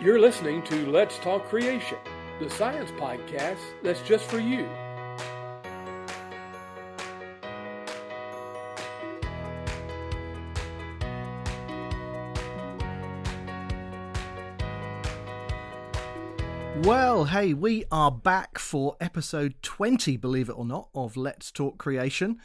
You're listening to Let's Talk Creation, the science podcast that's just for you. Well, hey, we are back for episode 20, believe it or not, of Let's Talk Creation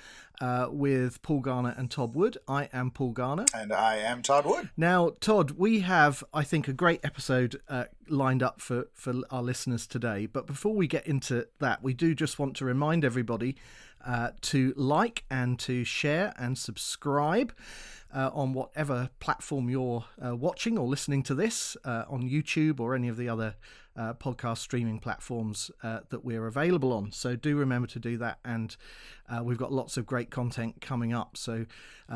with Paul Garner and Todd Wood. I am Paul Garner. And I am Todd Wood. Now, Todd, we have, I think, a great episode lined up for our listeners today. But before we get into that, we do just want to remind everybody to like and to share and subscribe on whatever platform you're watching or listening to this, on YouTube or any of the other podcast streaming platforms that we're available on. So do remember to do that, and we've got lots of great content coming up, so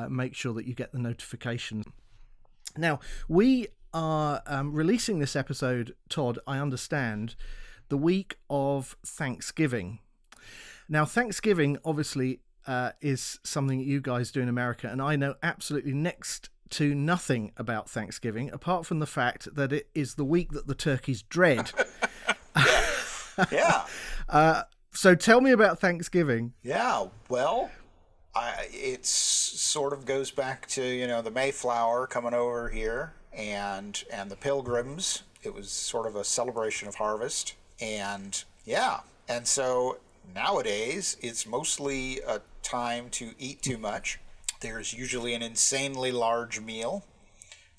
make sure that you get the notifications. Now, we are releasing this episode, Todd, I understand, the week of Thanksgiving. Now, Thanksgiving obviously is something that you guys do in America, and I know absolutely next to nothing about Thanksgiving, apart from the fact that it is the week that the turkeys dread. Yeah. So tell me about Thanksgiving. Yeah, well, it sort of goes back to, the Mayflower coming over here and the Pilgrims. It was sort of a celebration of harvest. And so nowadays it's mostly a time to eat too much. There's usually an insanely large meal,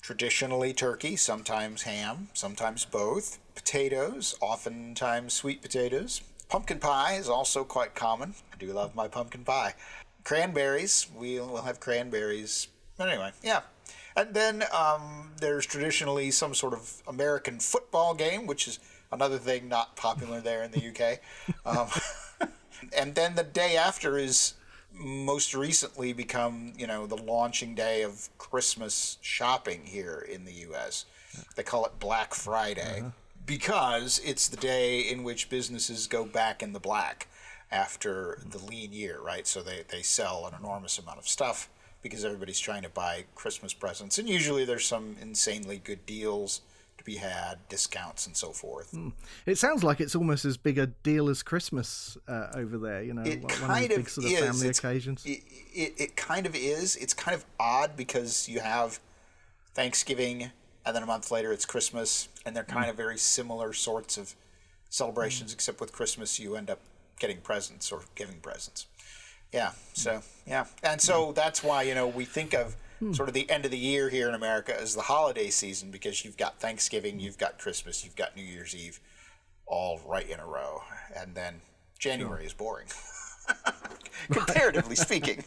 traditionally turkey, sometimes ham, sometimes both. Potatoes, oftentimes sweet potatoes. Pumpkin pie is also quite common. I do love my pumpkin pie. Cranberries, we'll have cranberries. But anyway, yeah. And then there's traditionally some sort of American football game, which is another thing not popular there in the UK. And then the day after is most recently become, the launching day of Christmas shopping here in the U.S. They call it Black Friday because it's the day in which businesses go back in the black after the lean year, right? So they sell an enormous amount of stuff because everybody's trying to buy Christmas presents. And usually there's some insanely good deals to be had, discounts and so forth. It sounds like it's almost as big a deal as Christmas over there, It one of kind the of big sort of is. family occasions. It kind of is. It's kind of odd because you have Thanksgiving and then a month later it's Christmas, and they're kind of very similar sorts of celebrations, except with Christmas you end up getting presents or giving presents. Yeah, so, yeah. And so that's why, we think of sort of the end of the year here in America as the holiday season, because you've got Thanksgiving, you've got Christmas, you've got New Year's Eve, all right in a row. And then January is boring, comparatively speaking.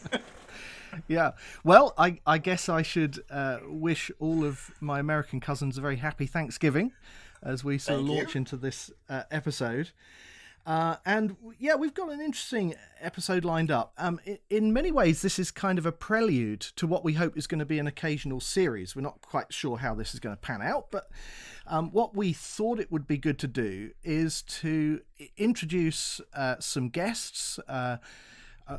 Yeah. Well, I guess I should wish all of my American cousins a very happy Thanksgiving as we sort of launch into this episode. And yeah, we've got an interesting episode lined up. In many ways, this is kind of a prelude to what we hope is going to be an occasional series. We're not quite sure how this is going to pan out, but what we thought it would be good to do is to introduce some guests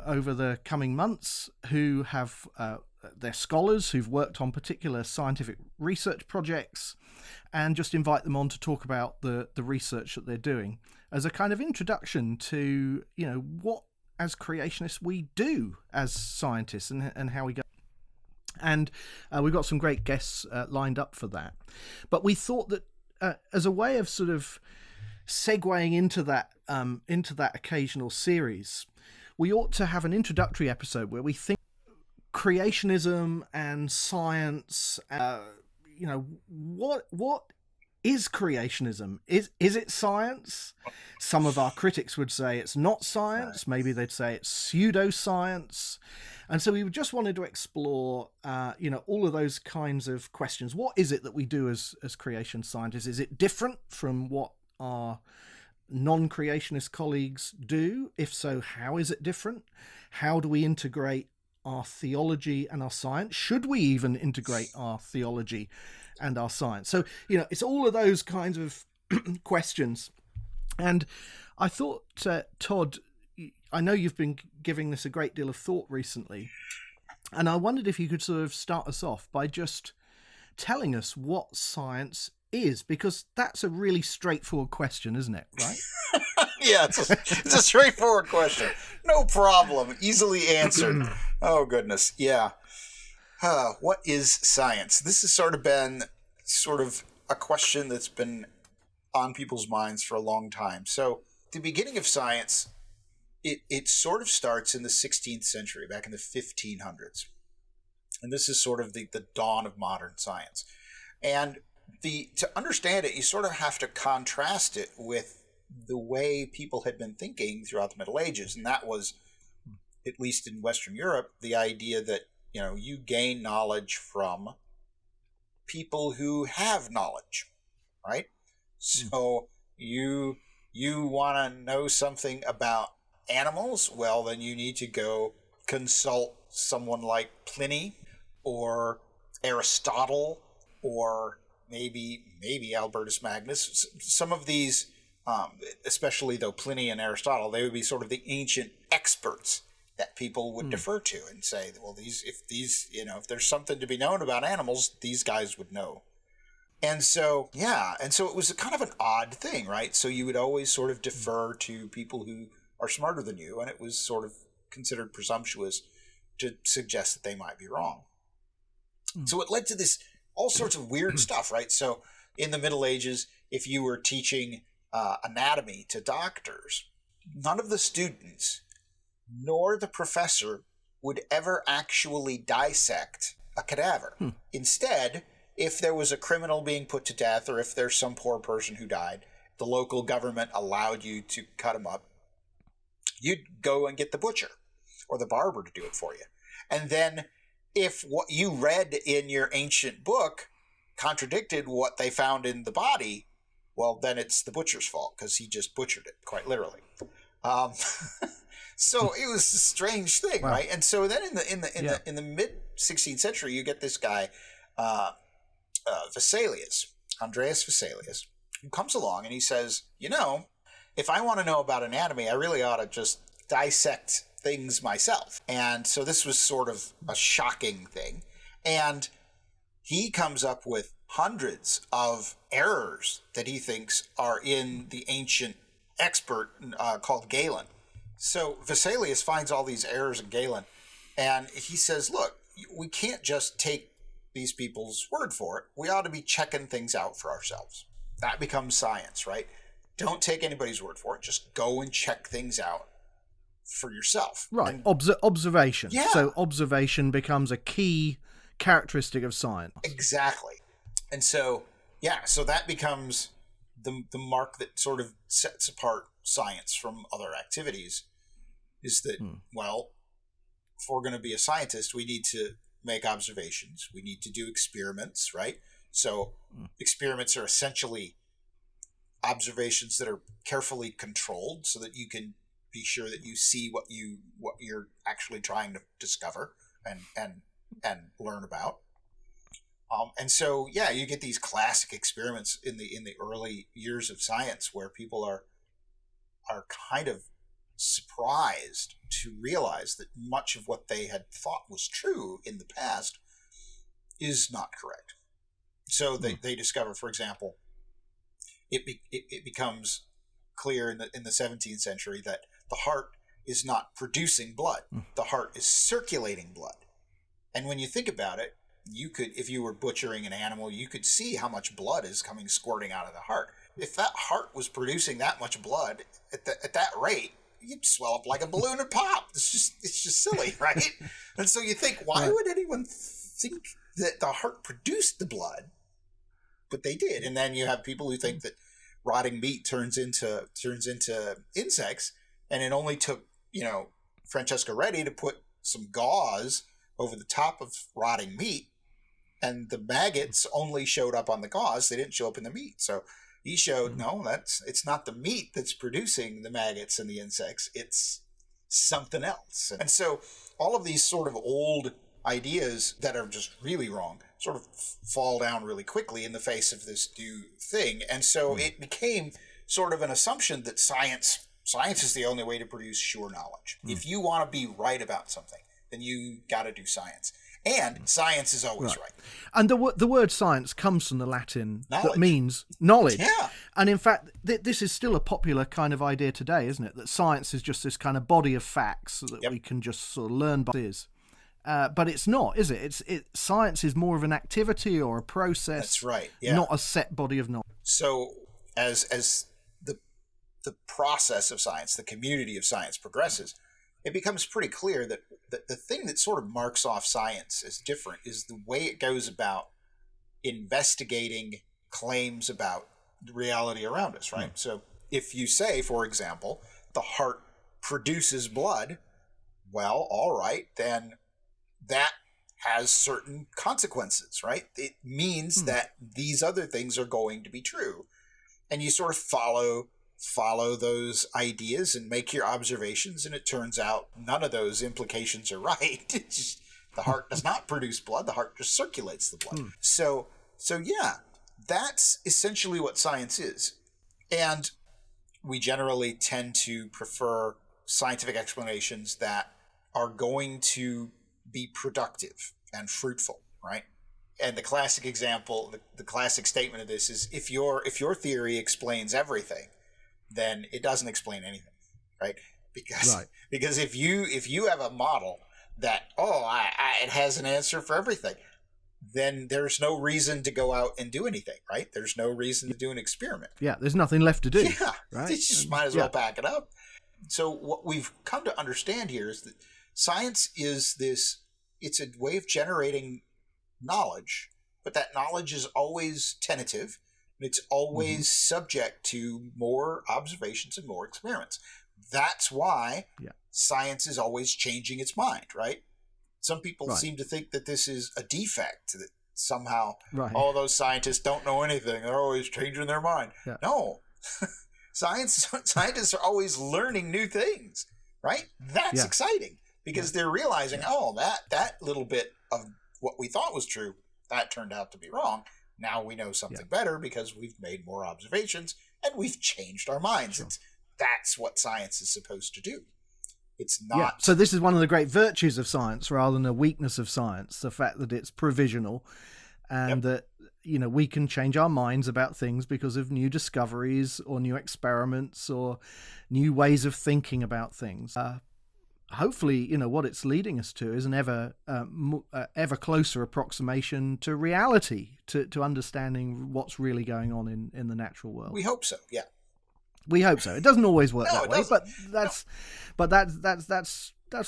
over the coming months who have they're scholars who've worked on particular scientific research projects, and just invite them on to talk about the research that they're doing as a kind of introduction to, what as creationists we do as scientists and how we go. And we've got some great guests lined up for that. But we thought that as a way of sort of segueing into that occasional series, we ought to have an introductory episode where we think creationism and science, what is creationism? Is it science? Some of our critics would say it's not science. Maybe they'd say it's pseudoscience. And so we just wanted to explore, all of those kinds of questions. What is it that we do as creation scientists? Is it different from what our non-creationist colleagues do? If so, how is it different? How do we integrate our theology and our science? Should we even integrate our theology and our science? So, it's all of those kinds of questions. And I thought, Todd, I know you've been giving this a great deal of thought recently, and I wondered if you could sort of start us off by just telling us what science is? Because that's a really straightforward question, isn't it? Right? Yeah, it's a straightforward question. No problem. Easily answered. Oh, goodness. Yeah. What is science? This has sort of been a question that's been on people's minds for a long time. So the beginning of science, it sort of starts in the 16th century, back in the 1500s. And this is sort of the dawn of modern science. And to understand it, you sort of have to contrast it with the way people had been thinking throughout the Middle Ages. And that was, at least in Western Europe, the idea that, you gain knowledge from people who have knowledge, right? So you want to know something about animals? Well, then you need to go consult someone like Pliny or Aristotle or maybe Albertus Magnus. Some of these, especially though Pliny and Aristotle, they would be sort of the ancient experts that people would defer to and say, well, if there's something to be known about animals, these guys would know. And so it was a kind of an odd thing, right? So you would always sort of defer to people who are smarter than you, and it was sort of considered presumptuous to suggest that they might be wrong. So it led to this all sorts of weird stuff, right? So in the Middle Ages, if you were teaching anatomy to doctors, none of the students nor the professor would ever actually dissect a cadaver. Instead, if there was a criminal being put to death or if there's some poor person who died, the local government allowed you to cut him up. You'd go and get the butcher or the barber to do it for you. And then if what you read in your ancient book contradicted what they found in the body, well, then it's the butcher's fault because he just butchered it, quite literally. So it was a strange thing, wow. Right? And so then in the mid 16th century, you get this guy, Andreas Vesalius, who comes along and he says, if I want to know about anatomy, I really ought to just dissect things myself. And so this was sort of a shocking thing. And he comes up with hundreds of errors that he thinks are in the ancient expert called Galen. So Vesalius finds all these errors in Galen, and he says, look, we can't just take these people's word for it. We ought to be checking things out for ourselves. That becomes science, right? Don't take anybody's word for it. Just go and check things out for yourself. Right. Observation. Yeah. So observation becomes a key characteristic of science. Exactly. And so that becomes the mark that sort of sets apart science from other activities, is that, well, if we're going to be a scientist, we need to make observations. We need to do experiments, right? So experiments are essentially observations that are carefully controlled so that you can be sure that you see what you're actually trying to discover and learn about. And so, you get these classic experiments in the early years of science where people are kind of surprised to realize that much of what they had thought was true in the past is not correct. So they discover, for example, it becomes clear in the 17th century that the heart is not producing blood. The heart is circulating blood. And when you think about it, you could, if you were butchering an animal, you could see how much blood is squirting out of the heart. If that heart was producing that much blood at that rate, you'd swell up like a balloon and pop. It's just silly, right? And so you think, why would anyone think that the heart produced the blood? But they did. And then you have people who think that rotting meat turns into insects, and it only took Francesco Redi to put some gauze over the top of rotting meat, and the maggots only showed up on the gauze. They didn't show up in the meat. So he showed, no, it's not the meat that's producing the maggots and the insects. It's something else. And so all of these sort of old ideas that are just really wrong sort of fall down really quickly in the face of this new thing. And so it became sort of an assumption that science is the only way to produce sure knowledge. If you want to be right about something, then you got to do science. And science is always right. And the word science comes from the Latin Knowledge. that means knowledge. Yeah. And in fact, this is still a popular kind of idea today, isn't it? That science is just this kind of body of facts that we can just sort of learn by is. But it's not, is it? Science is more of an activity or a process. That's right. Yeah. Not a set body of knowledge. So as the process of science, the community of science progresses, it becomes pretty clear that the thing that sort of marks off science as different is the way it goes about investigating claims about the reality around us, right? So if you say, for example, the heart produces blood, well, all right, then that has certain consequences, right? It means that these other things are going to be true. And you sort of follow those ideas and make your observations, and it turns out none of those implications are right. It's just, the heart does not produce blood, the heart just circulates the blood. So yeah, that's essentially what science is. And we generally tend to prefer scientific explanations that are going to be productive and fruitful, right? And the classic example, the classic statement of this is, if your theory explains everything, then it doesn't explain anything, right? Because if you have a model that it has an answer for everything, then there's no reason to go out and do anything, right? There's no reason to do an experiment. Yeah, there's nothing left to do. Yeah, right? You just might as well pack it up. So what we've come to understand here is that science is it's a way of generating knowledge, but that knowledge is always tentative. It's always subject to more observations and more experiments. That's why science is always changing its mind, right? Some people seem to think that this is a defect, that somehow all those scientists don't know anything. They're always changing their mind. Yeah. No. Scientists are always learning new things, right? That's exciting, because they're realizing, that little bit of what we thought was true, that turned out to be wrong. Now we know something better because we've made more observations and we've changed our minds. Sure. That's what science is supposed to do. It's not. Yeah. So this is one of the great virtues of science rather than a weakness of science, the fact that it's provisional and that, we can change our minds about things because of new discoveries or new experiments or new ways of thinking about things. Hopefully, what it's leading us to is an ever closer approximation to reality, to understanding what's really going on in the natural world. We hope so. Yeah, we hope so. It doesn't always work that way, but that's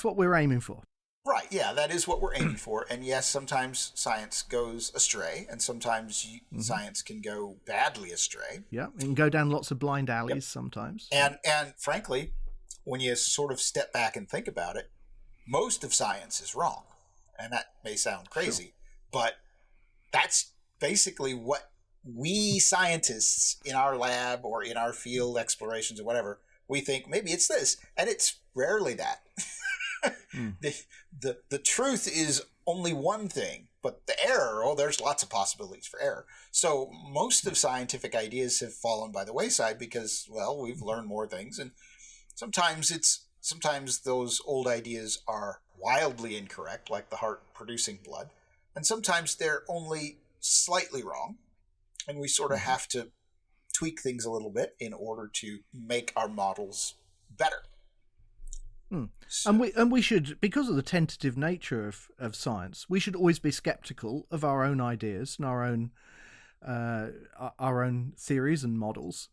what we're aiming for. Right. Yeah, that is what we're aiming for. And yes, sometimes science goes astray, and sometimes science can go badly astray. Yeah, it can go down lots of blind alleys sometimes. And frankly, when you sort of step back and think about it, most of science is wrong. And that may sound crazy, but that's basically what we scientists in our lab or in our field explorations or whatever, we think maybe it's this, and it's rarely that. The truth is only one thing, but the error, there's lots of possibilities for error. So most of scientific ideas have fallen by the wayside because, we've learned more things, and sometimes those old ideas are wildly incorrect, like the heart producing blood, and sometimes they're only slightly wrong, and we sort of have to tweak things a little bit in order to make our models better. So, and we should, because of the tentative nature of science, we should always be skeptical of our own ideas and our own theories and models.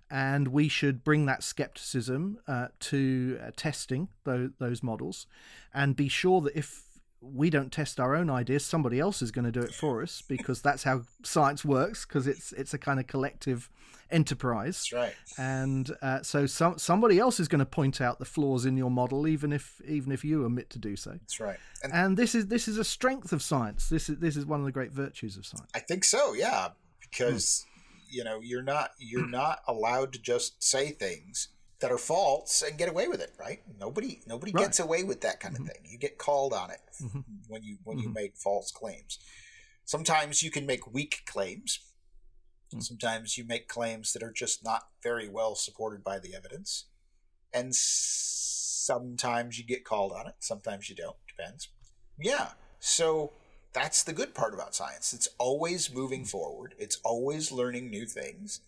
And we should bring that skepticism to testing those models, and be sure that if we don't test our own ideas, somebody else is going to do it for us, because that's how science works, because it's a kind of collective enterprise. That's right. And so somebody else is going to point out the flaws in your model, even if you omit to do so. That's right. And this is a strength of science. This is one of the great virtues of science. I think so. Yeah, because you're not allowed to just say things that are false and get away with it, right? Nobody gets away with that kind of thing. You get called on it when you make false claims. Sometimes you can make weak claims. Sometimes you make claims that are just not very well supported by the evidence. And sometimes you get called on it. Sometimes you don't. Depends. Yeah. So that's the good part about science. It's always moving forward. It's always learning new things.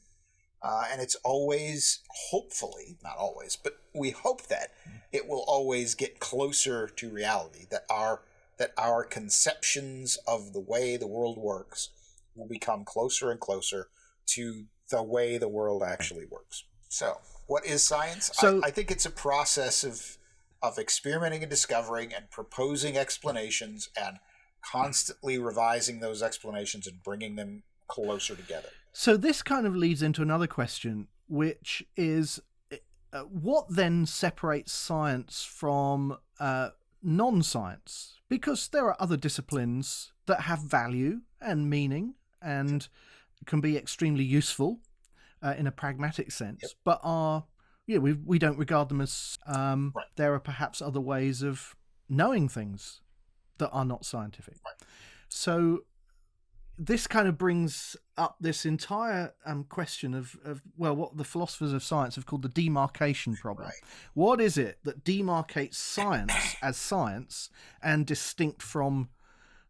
And it's always, hopefully, not always, but we hope that it will always get closer to reality, that our conceptions of the way the world works will become closer and closer to the way the world actually works. So, what is science? I think it's a process of experimenting and discovering and proposing explanations and constantly revising those explanations and bringing them closer together. So this kind of leads into another question, which is what then separates science from non-science? Because there are other disciplines that have value and meaning and can be extremely useful in a pragmatic sense, but we don't regard them as there are perhaps other ways of knowing things that are not scientific. Right. So this kind of brings up this entire question of what the philosophers of science have called the demarcation problem. Right. What is it that demarcates science as science and distinct from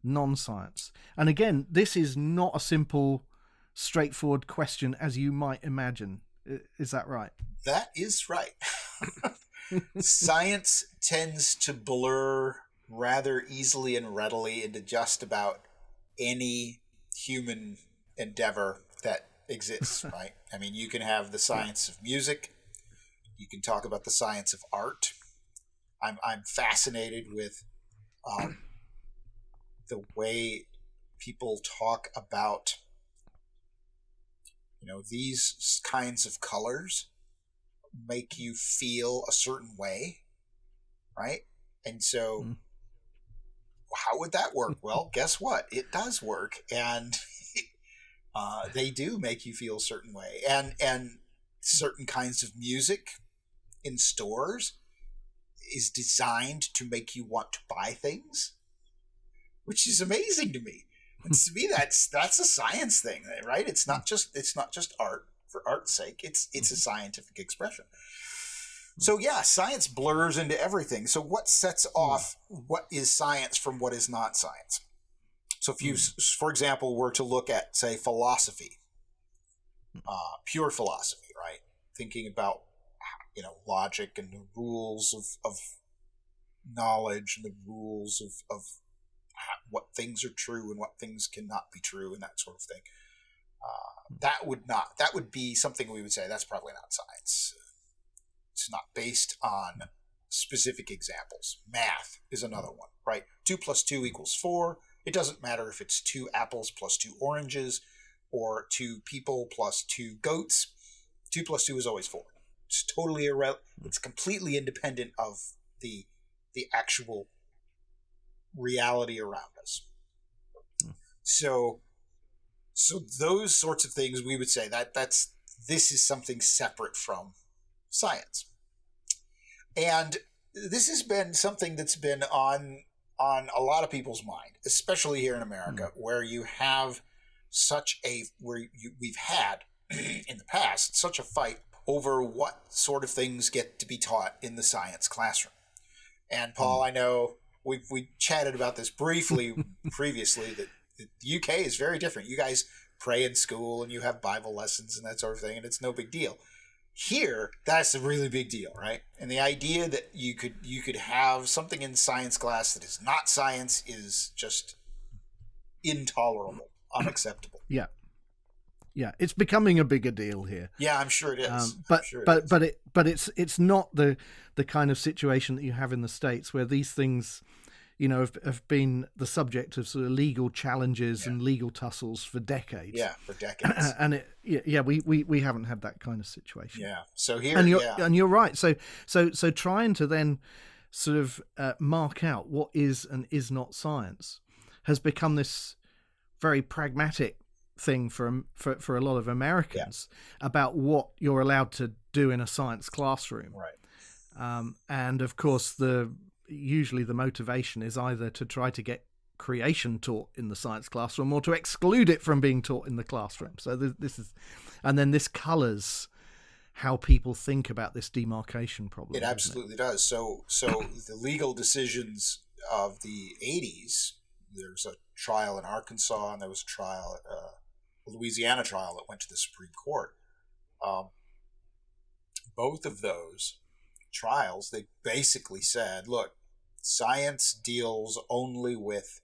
non-science? And again, this is not a simple, straightforward question as you might imagine. Is that right? That is right. Science tends to blur rather easily and readily into just about any human endeavor that exists, right? I mean, you can have the science of music. You can talk about the science of art. I'm fascinated with the way people talk about, these kinds of colors make you feel a certain way, right? And so how would that work? Well, guess what? It does work, and they do make you feel a certain way. And certain kinds of music in stores is designed to make you want to buy things, which is amazing to me. And to me, that's a science thing, right? It's not just art for art's sake. It's a scientific expression. So yeah, science blurs into everything. So what sets off what is science from what is not science? So if you, for example, were to look at, say, philosophy, pure philosophy, right? Thinking about, logic and the rules of knowledge and the rules of what things are true and what things cannot be true and that sort of thing. That would be something we would say that's probably not science. It's not based on specific examples. Math is another one, right? 2 + 2 = 4. It doesn't matter if it's 2 apples + 2 oranges or 2 people + 2 goats. 2 + 2 is always 4. It's totally irrelevant. It's completely independent of the actual reality around us. So those sorts of things we would say this is something separate from science. And this has been something that's been on a lot of people's mind, especially here in America, where you have we've had in the past such a fight over what sort of things get to be taught in the science classroom. And Paul, I know we chatted about this briefly previously, that the UK is very different. You guys pray in school and you have Bible lessons and that sort of thing, and it's no big deal. Here, that's a really big deal, right? And the idea that you could have something in science class that is not science is just intolerable, unacceptable. Yeah, it's becoming a bigger deal here. Yeah, I'm sure it is. But it's not the kind of situation that you have in the States, where these things, have been the subject of sort of legal challenges and legal tussles for decades. Yeah, for decades. And we haven't had that kind of situation. Yeah. So here, and you're right. So trying to then sort of mark out what is and is not science has become this very pragmatic thing for a lot of Americans about what you're allowed to do in a science classroom. Right. And of course, usually the motivation is either to try to get creation taught in the science classroom or to exclude it from being taught in the classroom. So this colours how people think about this demarcation problem. It absolutely does. So the legal decisions of the 80s, there's a trial in Arkansas, and there was a trial, a Louisiana trial that went to the Supreme Court. Both of those trials, they basically said, look, science deals only with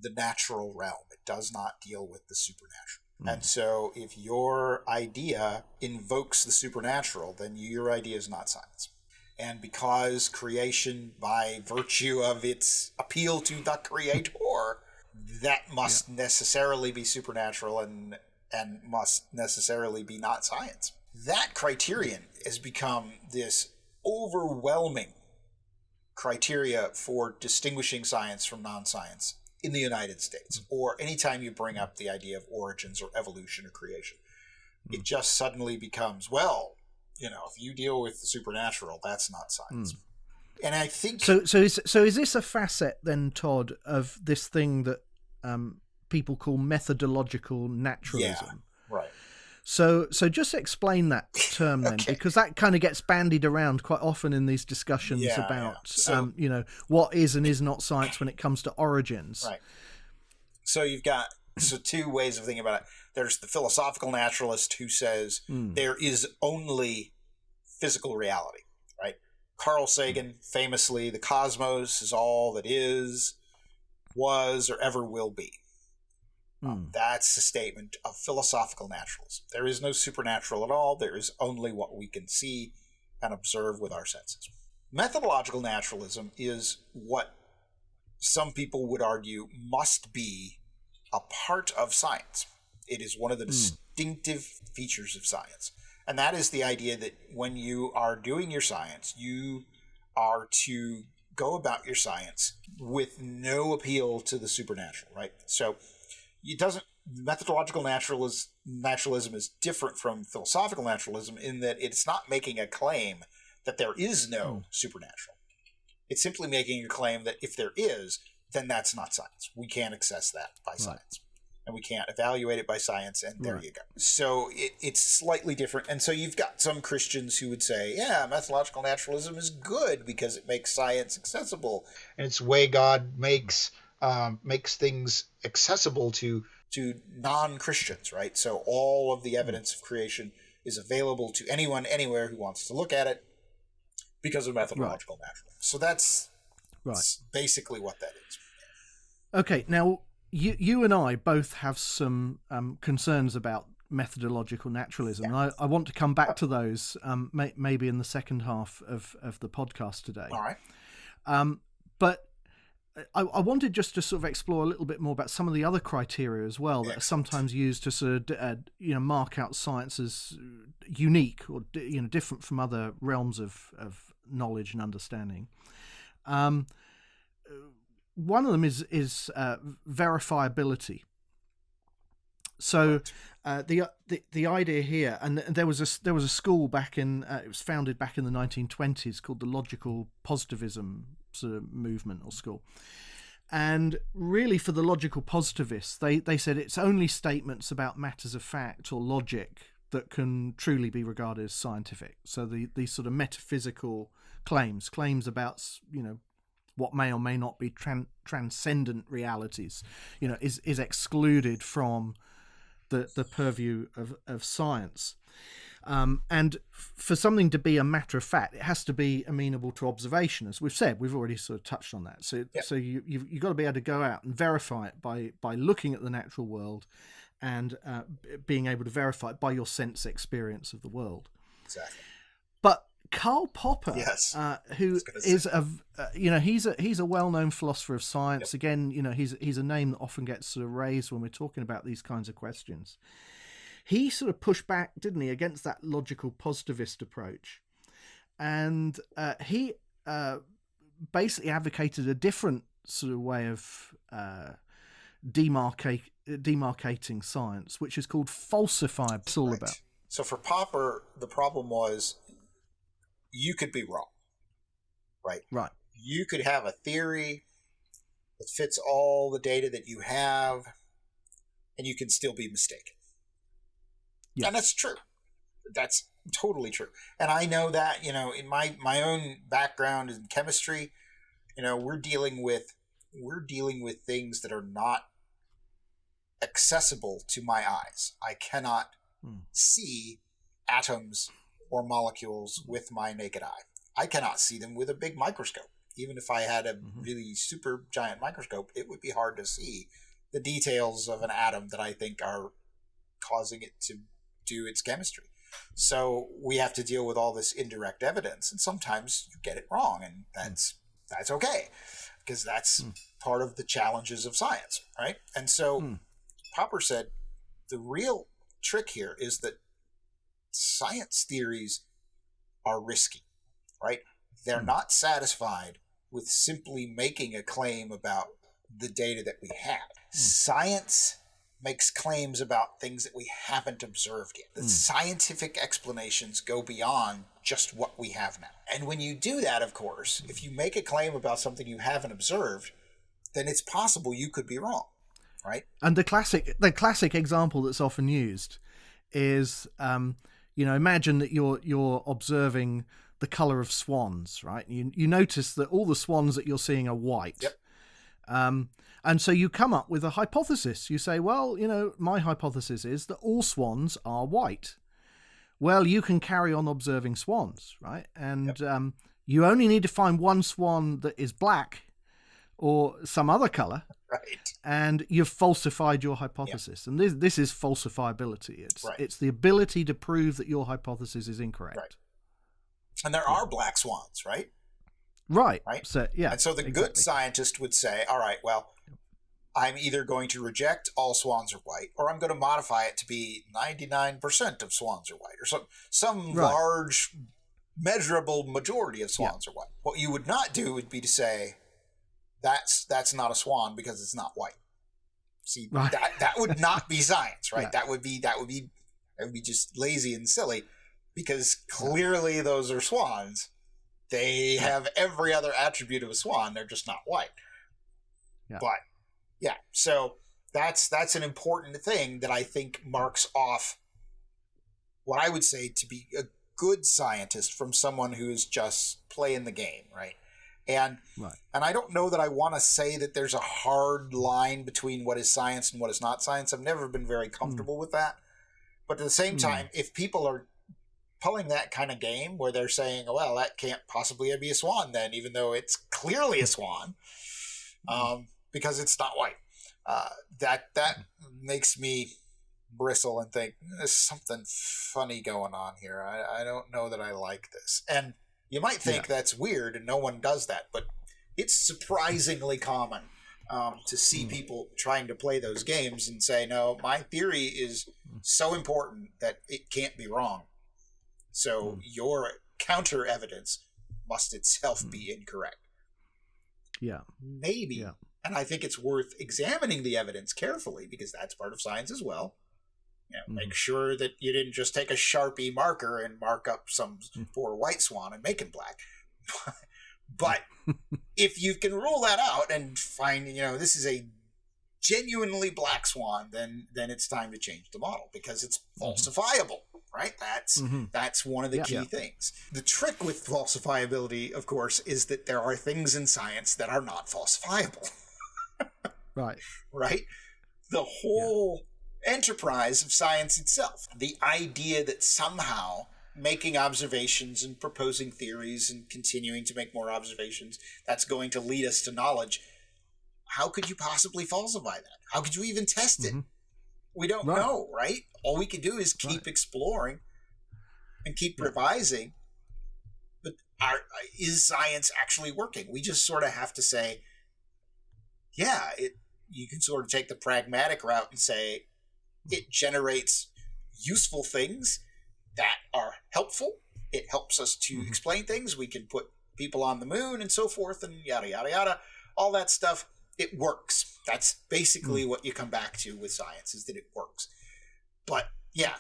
the natural realm. It does not deal with the supernatural. And so if your idea invokes the supernatural, then your idea is not science. And because creation, by virtue of its appeal to the creator, that must necessarily be supernatural and must necessarily be not science. That criterion has become this overwhelming criteria for distinguishing science from non-science in the United States, or anytime you bring up the idea of origins or evolution or creation. It just suddenly becomes, well, if you deal with the supernatural, that's not science. And I think so is this a facet then, Todd, of this thing that people call methodological naturalism? Yeah, right. So just explain that term then, because that kind of gets bandied around quite often in these discussions about, So, what is and is not science when it comes to origins. Right. So you've got two ways of thinking about it. There's the philosophical naturalist who says there is only physical reality, right? Carl Sagan, famously, the cosmos is all that is, was, or ever will be. That's a statement of philosophical naturalism. There is no supernatural at all. There is only what we can see and observe with our senses. Methodological naturalism is what some people would argue must be a part of science. It is one of the distinctive features of science. And that is the idea that when you are doing your science, you are to go about your science with no appeal to the supernatural, right? So methodological naturalism is different from philosophical naturalism in that it's not making a claim that there is no supernatural. It's simply making a claim that if there is, then that's not science. We can't access that by science. And we can't evaluate it by science, and there you go. So it's slightly different. And so you've got some Christians who would say, yeah, methodological naturalism is good because it makes science accessible. And it's the way God makes things accessible to non-Christians, right? So all of the evidence of creation is available to anyone, anywhere who wants to look at it because of methodological naturalism. So that's basically what that is. Okay, now you and I both have some concerns about methodological naturalism. Yeah. And I want to come back to those maybe in the second half of the podcast today. All right. But I wanted just to sort of explore a little bit more about some of the other criteria as well that are sometimes used to sort of mark out science as unique or different from other realms of knowledge and understanding. One of them is verifiability. So the idea here, and there was a school back in it was founded back in the 1920s called the Logical Positivism sort of movement or school, and really for the logical positivists, they said it's only statements about matters of fact or logic that can truly be regarded as scientific. So these sort of metaphysical claims about what may or may not be transcendent realities, is excluded from the purview of science. And for something to be a matter of fact, it has to be amenable to observation, as we've said. We've already sort of touched on that. So you've got to be able to go out and verify it by looking at the natural world and being able to verify it by your sense experience of the world. Exactly. But Karl Popper, who is he's a well-known philosopher of science. Yep. Again, he's a name that often gets sort of raised when we're talking about these kinds of questions. He sort of pushed back, didn't he, against that logical positivist approach, and he basically advocated a different sort of way of demarcating science, which is called falsified. It's all about. So for Popper, the problem was, you could be wrong, right? Right. You could have a theory that fits all the data that you have, and you can still be mistaken. Yeah. And that's true. That's totally true. And I know that, in my own background in chemistry, we're dealing with things that are not accessible to my eyes. I cannot see atoms or molecules with my naked eye. I cannot see them with a big microscope. Even if I had a really super giant microscope, it would be hard to see the details of an atom that I think are causing it to do its chemistry. So we have to deal with all this indirect evidence, and sometimes you get it wrong, and that's okay, because that's part of the challenges of science, right? And so Popper said the real trick here is that science theories are risky, right? They're not satisfied with simply making a claim about the data that we have. Science makes claims about things that we haven't observed yet. The scientific explanations go beyond just what we have now. And when you do that, of course, if you make a claim about something you haven't observed, then it's possible you could be wrong, right? And the classic example that's often used is, imagine that you're observing the color of swans, right? You notice that all the swans that you're seeing are white. Yep. And so you come up with a hypothesis. You say, well, my hypothesis is that all swans are white. Well, you can carry on observing swans, right? And you only need to find one swan that is black or some other color, right? And you've falsified your hypothesis. And this is falsifiability. It's the ability to prove that your hypothesis is incorrect. Right. And there are black swans, right? Right. So, yeah. And so the good scientist would say, all right, well, I'm either going to reject all swans are white, or I'm going to modify it to be 99% of swans are white, or some large, measurable majority of swans are white. What you would not do would be to say, that's not a swan because it's not white. See, that would not be science, right? That would be just lazy and silly, because clearly those are swans. They have every other attribute of a swan. They're just not white. Yeah. But yeah, so that's an important thing that I think marks off what I would say to be a good scientist from someone who is just playing the game, right? And I don't know that I want to say that there's a hard line between what is science and what is not science. I've never been very comfortable with that. But at the same time, if people are pulling that kind of game where they're saying, well, that can't possibly be a swan then, even though it's clearly a swan, because it's not white, that makes me bristle and think, there's something funny going on here. I don't know that I like this. And you might think that's weird and no one does that, but it's surprisingly common to see people trying to play those games and say, no, my theory is so important that it can't be wrong. So your counter evidence must itself be incorrect. Yeah. Maybe. Yeah. And I think it's worth examining the evidence carefully, because that's part of science as well. Make sure that you didn't just take a Sharpie marker and mark up some poor white swan and make it black. But if you can rule that out and find, this is a genuinely black swan, then it's time to change the model, because it's falsifiable, right? That's one of the key things. The trick with falsifiability, of course, is that there are things in science that are not falsifiable. Right? The whole enterprise of science itself, the idea that somehow making observations and proposing theories and continuing to make more observations, that's going to lead us to knowledge. How could you possibly falsify that? How could you even test it? We don't know, right? All we can do is keep exploring and keep revising. But is science actually working? We just sort of have to say, you can sort of take the pragmatic route and say it generates useful things that are helpful. It helps us to explain things. We can put people on the moon and so forth and yada, yada, yada. All that stuff. It works. That's basically what you come back to with science, is that it works. But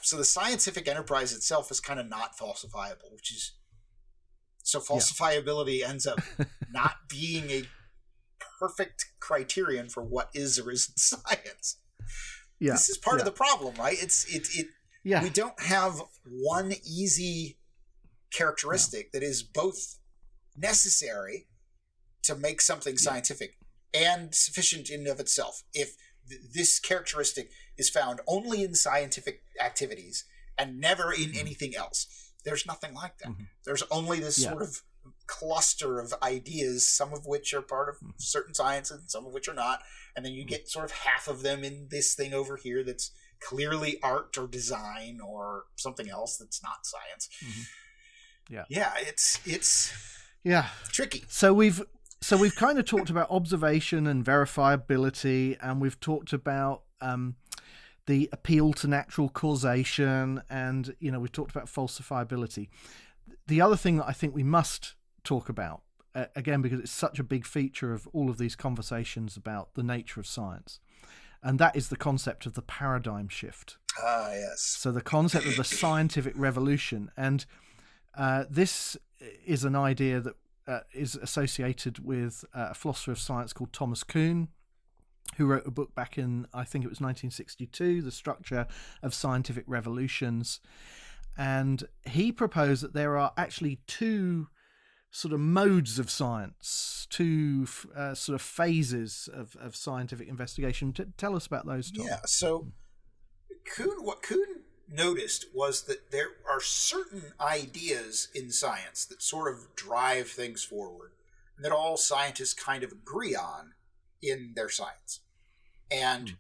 so the scientific enterprise itself is kind of not falsifiable, so falsifiability ends up not being a perfect criterion for what is or isn't science. This is part of the problem, right? We don't have one easy characteristic that is both necessary to make something scientific and sufficient in and of itself. If this characteristic is found only in scientific activities and never in anything else. There's nothing like that. There's only this sort of cluster of ideas, some of which are part of certain sciences and some of which are not. And then you get sort of half of them in this thing over here that's clearly art or design or something else that's not science. Yeah, it's tricky. So we've kind of talked about observation and verifiability, and we've talked about the appeal to natural causation, and we've talked about falsifiability. The other thing that I think we must talk about, again, because it's such a big feature of all of these conversations about the nature of science, and that is the concept of the paradigm shift. Yes. So the concept of the scientific revolution, and this is an idea that is associated with a philosopher of science called Thomas Kuhn, who wrote a book back in, I think it was 1962, The Structure of Scientific Revolutions. And he proposed that there are actually two sort of modes of science, two sort of phases of scientific investigation. Tell us about those, Todd. Yeah, so what Kuhn noticed was that there are certain ideas in science that sort of drive things forward, and that all scientists kind of agree on in their science. And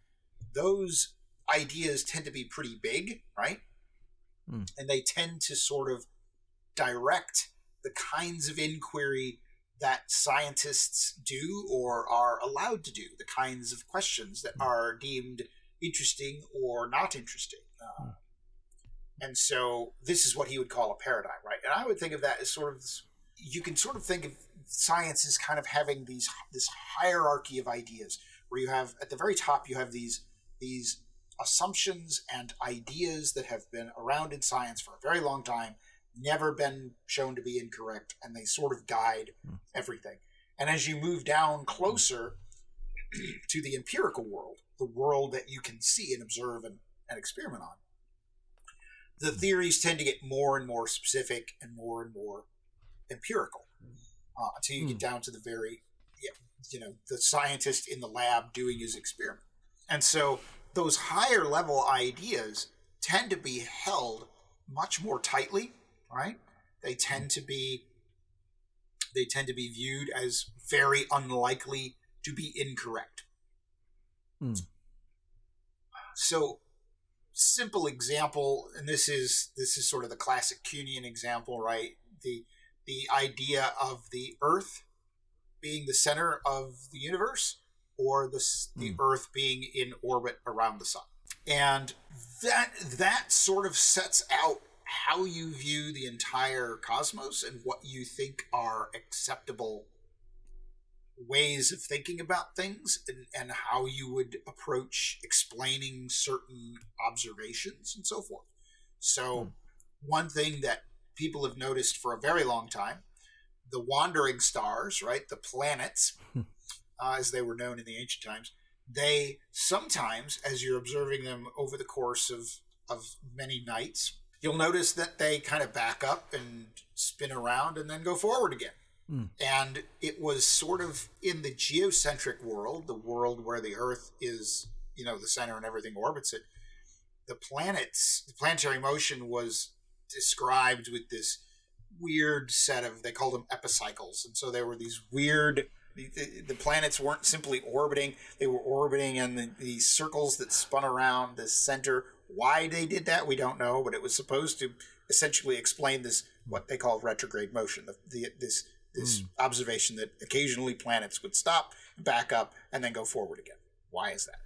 those ideas tend to be pretty big, right? And they tend to sort of direct the kinds of inquiry that scientists do or are allowed to do, the kinds of questions that are deemed interesting or not interesting. And so this is what he would call a paradigm, right? And I would think of that as sort of, you can sort of think of science as kind of having this hierarchy of ideas, where you have, at the very top, you have these assumptions and ideas that have been around in science for a very long time, never been shown to be incorrect, and they sort of guide everything. And as you move down closer to the empirical world, the world that you can see and observe and experiment on, the theories tend to get more and more specific and more empirical, until you get down to the very, the scientist in the lab doing his experiment. And so those higher level ideas tend to be held much more tightly, right? They tend to be viewed as very unlikely to be incorrect. So, simple example, and this is sort of the classic Kuhnian example, right? The idea of the Earth being the center of the universe, or the Earth being in orbit around the sun. And that sort of sets out how you view the entire cosmos and what you think are acceptable ways of thinking about things, and how you would approach explaining certain observations and so forth. So one thing that people have noticed for a very long time, the wandering stars, right, the planets, as they were known in the ancient times, they sometimes, as you're observing them over the course of many nights, you'll notice that they kind of back up and spin around and then go forward again. And it was sort of in the geocentric world, the world where the Earth is, the center and everything orbits it. The planetary motion was described with this weird set of, they called them epicycles. And so there were these weird, the planets weren't simply orbiting, they were orbiting in these circles that spun around this center. Why they did that, we don't know, but it was supposed to essentially explain this, what they call retrograde motion, this observation that occasionally planets would stop, back up, and then go forward again. Why is that?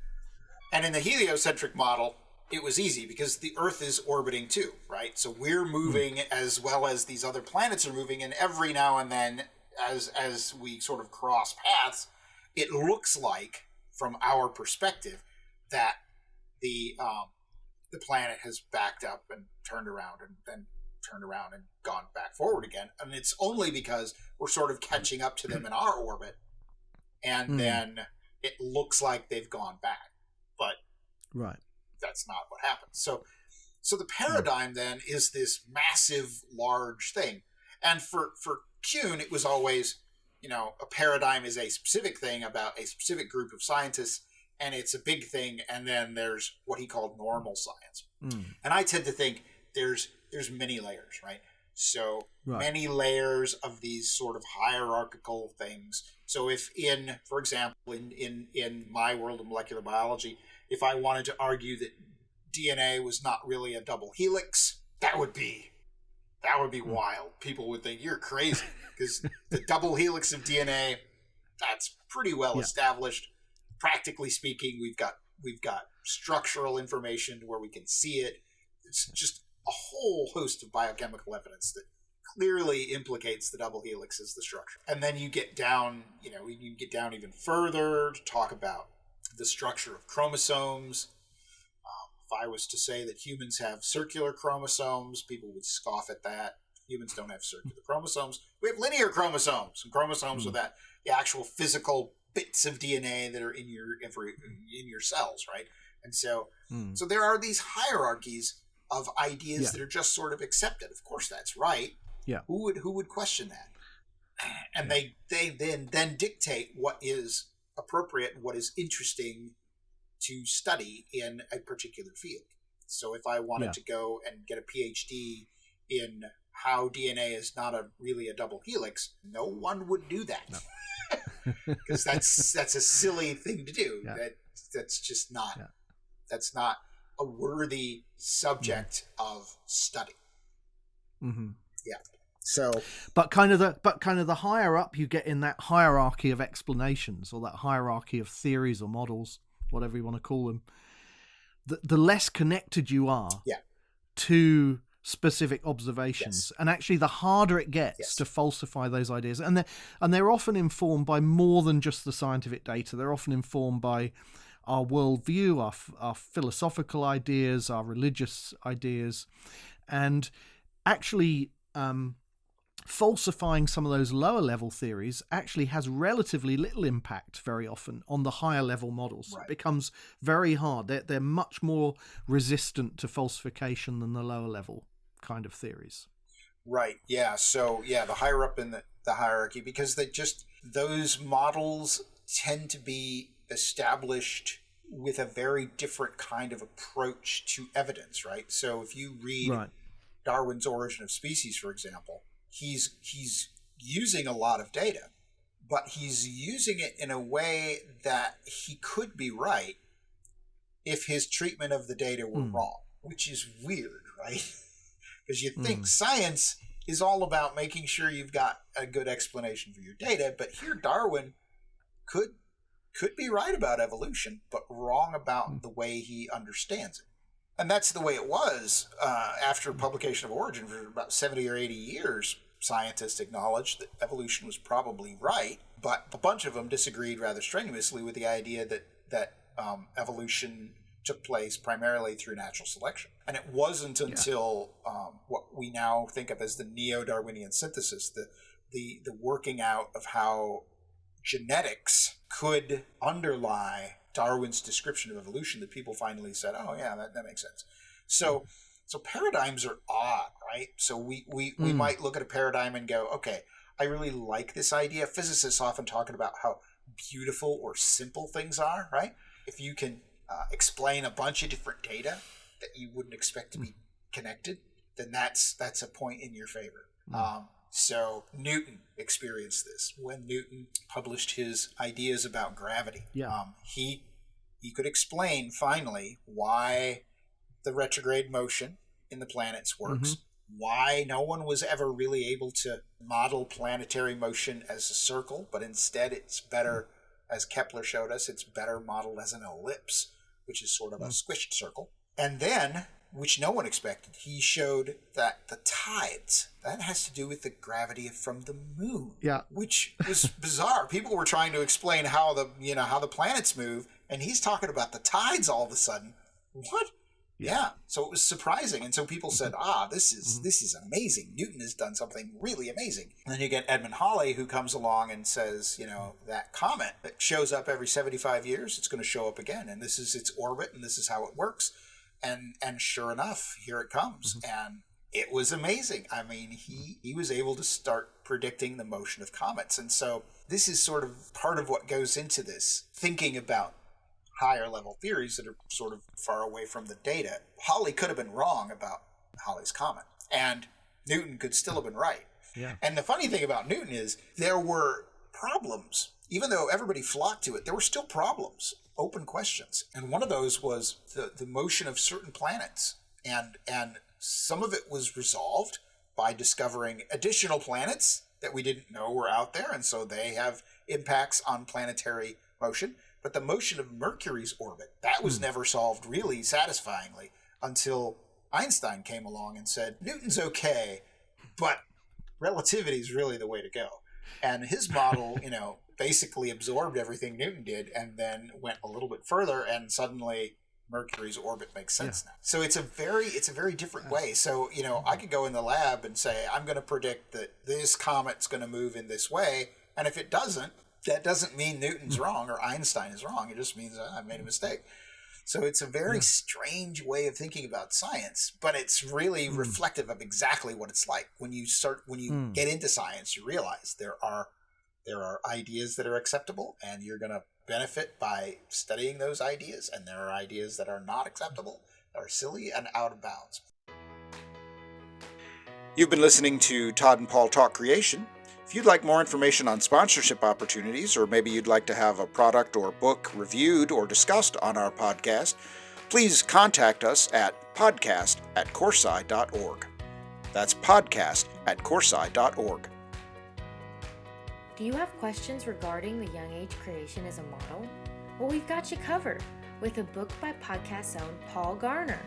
And in the heliocentric model, it was easy because the Earth is orbiting too, right? So we're moving as well as these other planets are moving, and every now and then, as we sort of cross paths, it looks like, from our perspective, that the planet has backed up and turned around and then turned around and gone back forward again. And it's only because we're sort of catching up to them in our orbit, and then it looks like they've gone back. But that's not what happens. So the paradigm then is this massive, large thing. And for Kuhn, it was always, a paradigm is a specific thing about a specific group of scientists, and it's a big thing, and then there's what he called normal science. Mm. And I tend to think there's many layers, right? So many layers of these sort of hierarchical things. So if for example, in my world of molecular biology, if I wanted to argue that DNA was not really a double helix, that would be wild. People would think you're crazy because the double helix of DNA, that's pretty well established. Practically speaking, we've got structural information where we can see it. It's just a whole host of biochemical evidence that clearly implicates the double helix as the structure. And then you get down, you get down even further to talk about the structure of chromosomes. If I was to say that humans have circular chromosomes, people would scoff at that. Humans don't have circular chromosomes. We have linear chromosomes, and chromosomes are the actual physical bits of DNA that are in your cells, right? And so there are these hierarchies of ideas that are just sort of accepted. Of course, that's right. Yeah. Who would question that? And they then dictate what is appropriate, what is interesting to study in a particular field. So if I wanted to go and get a PhD in how DNA is not really a double helix, no one would do that. Because that's a silly thing to do. Yeah. That's just not that's not a worthy subject of study. Mm-hmm. Yeah. So, but kind of the higher up you get in that hierarchy of explanations, or that hierarchy of theories or models, whatever you want to call them, the less connected you are to specific observations, and actually the harder it gets to falsify those ideas. And they're often informed by more than just the scientific data. They're often informed by our worldview, our philosophical ideas, our religious ideas, and actually falsifying some of those lower level theories actually has relatively little impact very often on the higher level models. It becomes very hard. They're much more resistant to falsification than the lower level kind of theories. Right. Yeah. So the higher up in the hierarchy, because those models tend to be established with a very different kind of approach to evidence, right? So if you read Darwin's Origin of Species, for example, he's using a lot of data, but he's using it in a way that he could be right if his treatment of the data were wrong, which is weird, right? Because you think science is all about making sure you've got a good explanation for your data, but here Darwin could be right about evolution, but wrong about the way he understands it. And that's the way it was after publication of Origin. For about 70 or 80 years, scientists acknowledged that evolution was probably right, but a bunch of them disagreed rather strenuously with the idea that evolution took place primarily through natural selection. And it wasn't until what we now think of as the neo-Darwinian synthesis, the working out of how genetics could underlie Darwin's description of evolution, that people finally said, oh yeah, that makes sense. So paradigms are odd, right? So we might look at a paradigm and go, okay, I really like this idea. Physicists often talking about how beautiful or simple things are, right? If you can explain a bunch of different data that you wouldn't expect to be connected, then that's a point in your favor. So Newton experienced this when Newton published his ideas about gravity. He could explain finally why the retrograde motion in the planets works, why no one was ever really able to model planetary motion as a circle, but instead it's better, as Kepler showed us, it's better modeled as an ellipse, which is sort of a squished circle. And then, which no one expected, he showed that the tides, that has to do with the gravity from the moon, which was bizarre. People were trying to explain how the planets move, and he's talking about the tides all of a sudden. What? Yeah. So it was surprising. And so people said, this is amazing. Newton has done something really amazing. And then you get Edmund Halley, who comes along and says, that comet that shows up every 75 years, it's going to show up again. And this is its orbit, and this is how it works. And sure enough, here it comes. And it was amazing. I mean, he was able to start predicting the motion of comets. And so this is sort of part of what goes into this, thinking about higher level theories that are sort of far away from the data. Halley could have been wrong about Halley's Comet, and Newton could still have been right. Yeah. And the funny thing about Newton is there were problems. Even though everybody flocked to it, there were still problems, open questions. And one of those was the motion of certain planets. And some of it was resolved by discovering additional planets that we didn't know were out there. And so they have impacts on planetary motion. But the motion of Mercury's orbit, that was never solved really satisfyingly until Einstein came along and said, Newton's okay, but relativity is really the way to go. And his model, basically absorbed everything Newton did and then went a little bit further, and suddenly Mercury's orbit makes sense now. So it's a very different way. So, I could go in the lab and say, I'm going to predict that this comet's going to move in this way. And if it doesn't, that doesn't mean Newton's wrong or Einstein is wrong. It just means I made a mistake. So it's a very strange way of thinking about science, but it's really reflective of exactly what it's like. When you get into science, you realize there are ideas that are acceptable, and you're going to benefit by studying those ideas. And there are ideas that are not acceptable, that are silly and out of bounds. You've been listening to Todd and Paul Talk Creation. If you'd like more information on sponsorship opportunities, or maybe you'd like to have a product or book reviewed or discussed on our podcast, please contact us at podcast@coresci.org. That's podcast@coresci.org. Do you have questions regarding the young age creationism model? Well, we've got you covered with a book by podcast's own Paul Garner.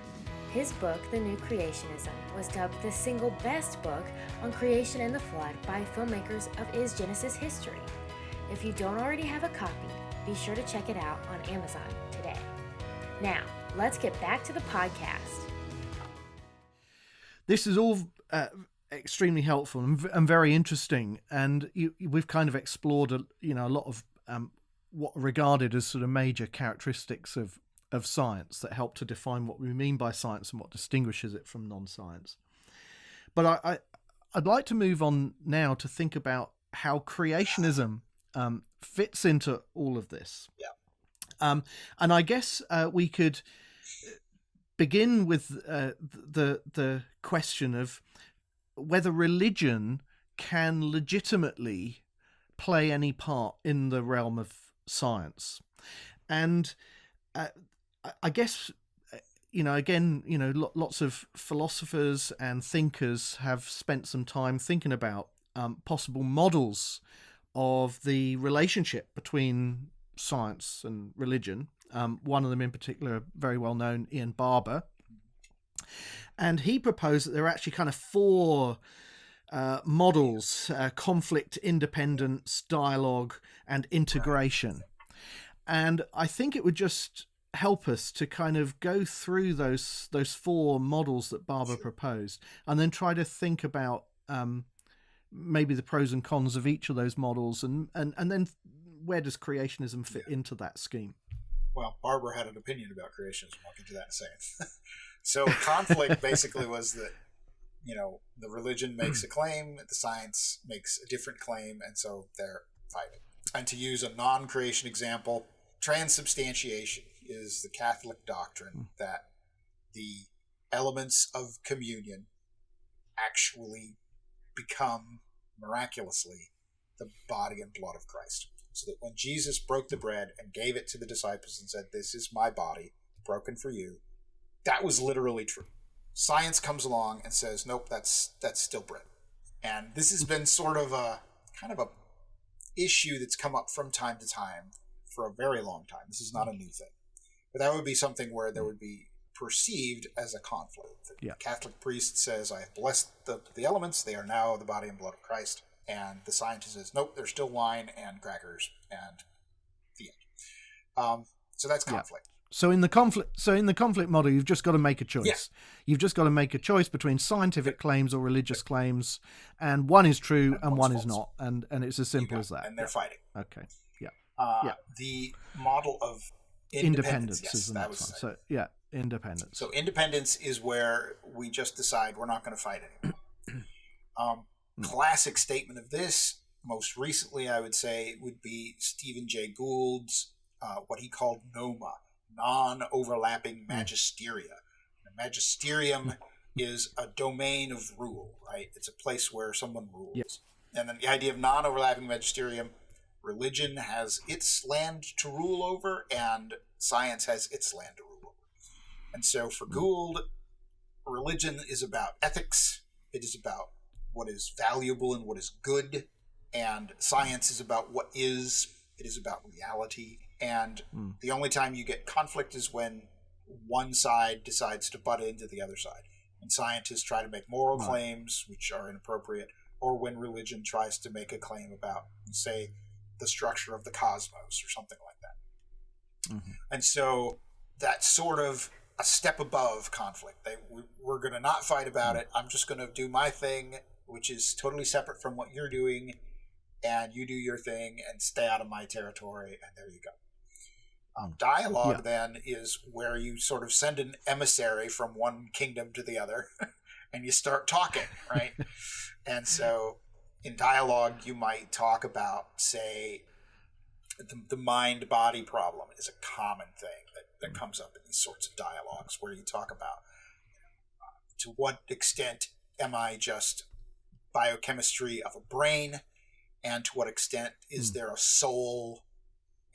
His book, The New Creationism, was dubbed the single best book on creation and the flood by filmmakers of Is Genesis History. If you don't already have a copy, be sure to check it out on Amazon today. Now, let's get back to the podcast. This is all extremely helpful and very interesting, and we've kind of explored a lot of what are regarded as sort of major characteristics of science that help to define what we mean by science and what distinguishes it from non-science. But I'd like to move on now to think about how creationism fits into all of this. Yeah. And I guess we could begin with the question of whether religion can legitimately play any part in the realm of science. And I guess, lots of philosophers and thinkers have spent some time thinking about possible models of the relationship between science and religion. One of them in particular, very well known, Ian Barber. And he proposed that there are actually kind of four models: conflict, independence, dialogue, and integration. And I think it would just help us to kind of go through those four models that Barber proposed, and then try to think about maybe the pros and cons of each of those models, and then where does creationism fit into that scheme? Well, Barber had an opinion about creationism. I'll get to that in a second. So conflict basically was that, the religion makes a claim, the science makes a different claim, and so they're fighting. And to use a non-creation example, transubstantiation is the Catholic doctrine that the elements of communion actually become miraculously the body and blood of Christ. So that when Jesus broke the bread and gave it to the disciples and said, "This is my body broken for you," that was literally true. Science comes along and says, "Nope, that's still bread." And this has been sort of a kind of a issue that's come up from time to time for a very long time. This is not a new thing. But that would be something where there would be perceived as a conflict. The Catholic priest says, "I have blessed the elements, they are now the body and blood of Christ." And the scientist says, "Nope, there's still wine and crackers," and the end. So that's conflict. Yeah. So in the conflict model, you've just got to make a choice. Yeah. You've just got to make a choice between scientific claims or religious claims, and one is true and one is not, and it's as simple as that. And they're fighting. Okay. Yeah. The model of independence is the next one. So independence. So independence is where we just decide we're not going to fight anymore. Classic statement of this, most recently, I would say, would be Stephen Jay Gould's what he called noma, non-overlapping magisteria. The magisterium is a domain of rule, right? It's a place where someone rules. Yep. And then the idea of non-overlapping magisterium, religion has its land to rule over, and science has its land to rule over. And so for Gould, religion is about ethics. It is about what is valuable and what is good. And science is about what is. It is about reality. And the only time you get conflict is when one side decides to butt into the other side. When scientists try to make moral claims, which are inappropriate, or when religion tries to make a claim about, say, the structure of the cosmos or something like that. Mm-hmm. And so that's sort of a step above conflict. We're going to not fight about it. I'm just going to do my thing, which is totally separate from what you're doing, and you do your thing and stay out of my territory, and there you go. Dialogue then is where you sort of send an emissary from one kingdom to the other and you start talking, right? And so in dialogue, you might talk about, say, the mind-body problem is a common thing that comes up in these sorts of dialogues where you talk about to what extent am I just biochemistry of a brain, and to what extent is there a soul,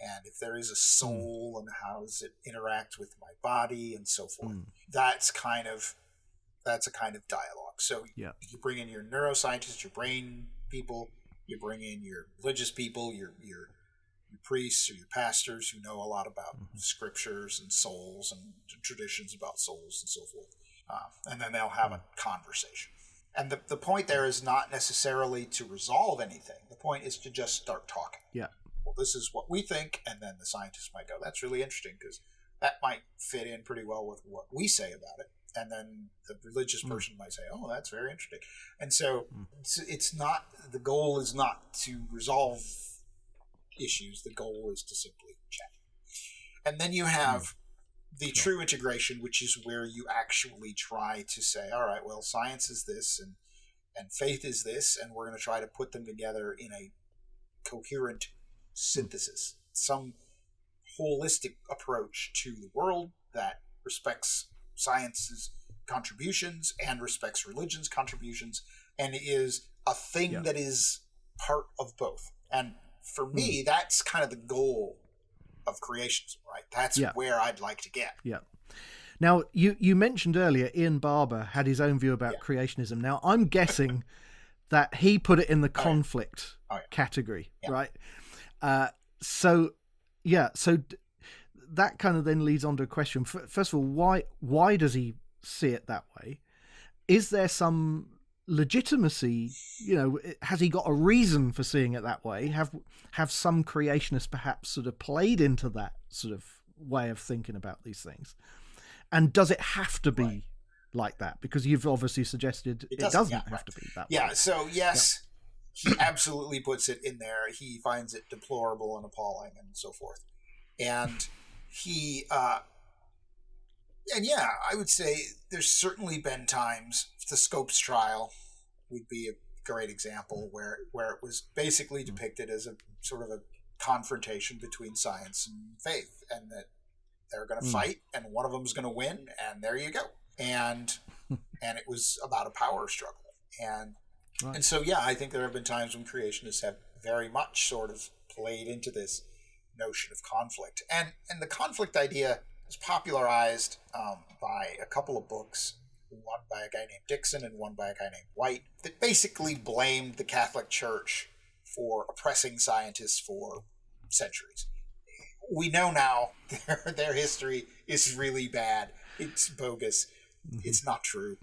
and if there is a soul, and how does it interact with my body, and so forth. That's a kind of dialogue. So you bring in your neuroscientists, your brain people, you bring in your religious people, your priests or your pastors who know a lot about scriptures and souls and traditions about souls and so forth. And then they'll have a conversation. And the point there is not necessarily to resolve anything. The point is to just start talking. Yeah. Well, this is what we think, and then the scientists might go, that's really interesting because that might fit in pretty well with what we say about it. And then the religious person might say, oh, that's very interesting. And so it's not, the goal is not to resolve issues. The goal is to simply chat. And then you have the true integration, which is where you actually try to say, all right, well, science is this and faith is this, and we're going to try to put them together in a coherent synthesis, some holistic approach to the world that respects science's contributions and respects religion's contributions, and is a thing that is part of both. And for me, that's kind of the goal of creationism, right? That's where I'd like to get. Yeah. Now, you mentioned earlier Ian Barber had his own view about creationism. Now, I'm guessing that he put it in the conflict category, right? So that kind of then leads on to a question. First of all, why does he see it that way? Is there some legitimacy? Has he got a reason for seeing it that way? Have some creationists perhaps sort of played into that sort of way of thinking about these things? And does it have to be like that? Because you've obviously suggested it doesn't have to be that way. Yeah, so yes, he absolutely puts it in there. He finds it deplorable and appalling and so forth. And he, I would say there's certainly been times, the Scopes trial would be a great example where it was basically depicted as a sort of a confrontation between science and faith, and that they're going to fight and one of them is going to win, and there you go. And it was about a power struggle. And so, I think there have been times when creationists have very much sort of played into this notion of conflict. And the conflict idea was popularized by a couple of books, one by a guy named Dixon and one by a guy named White, that basically blamed the Catholic Church for oppressing scientists for centuries. We know now their history is really bad. It's bogus. It's not true.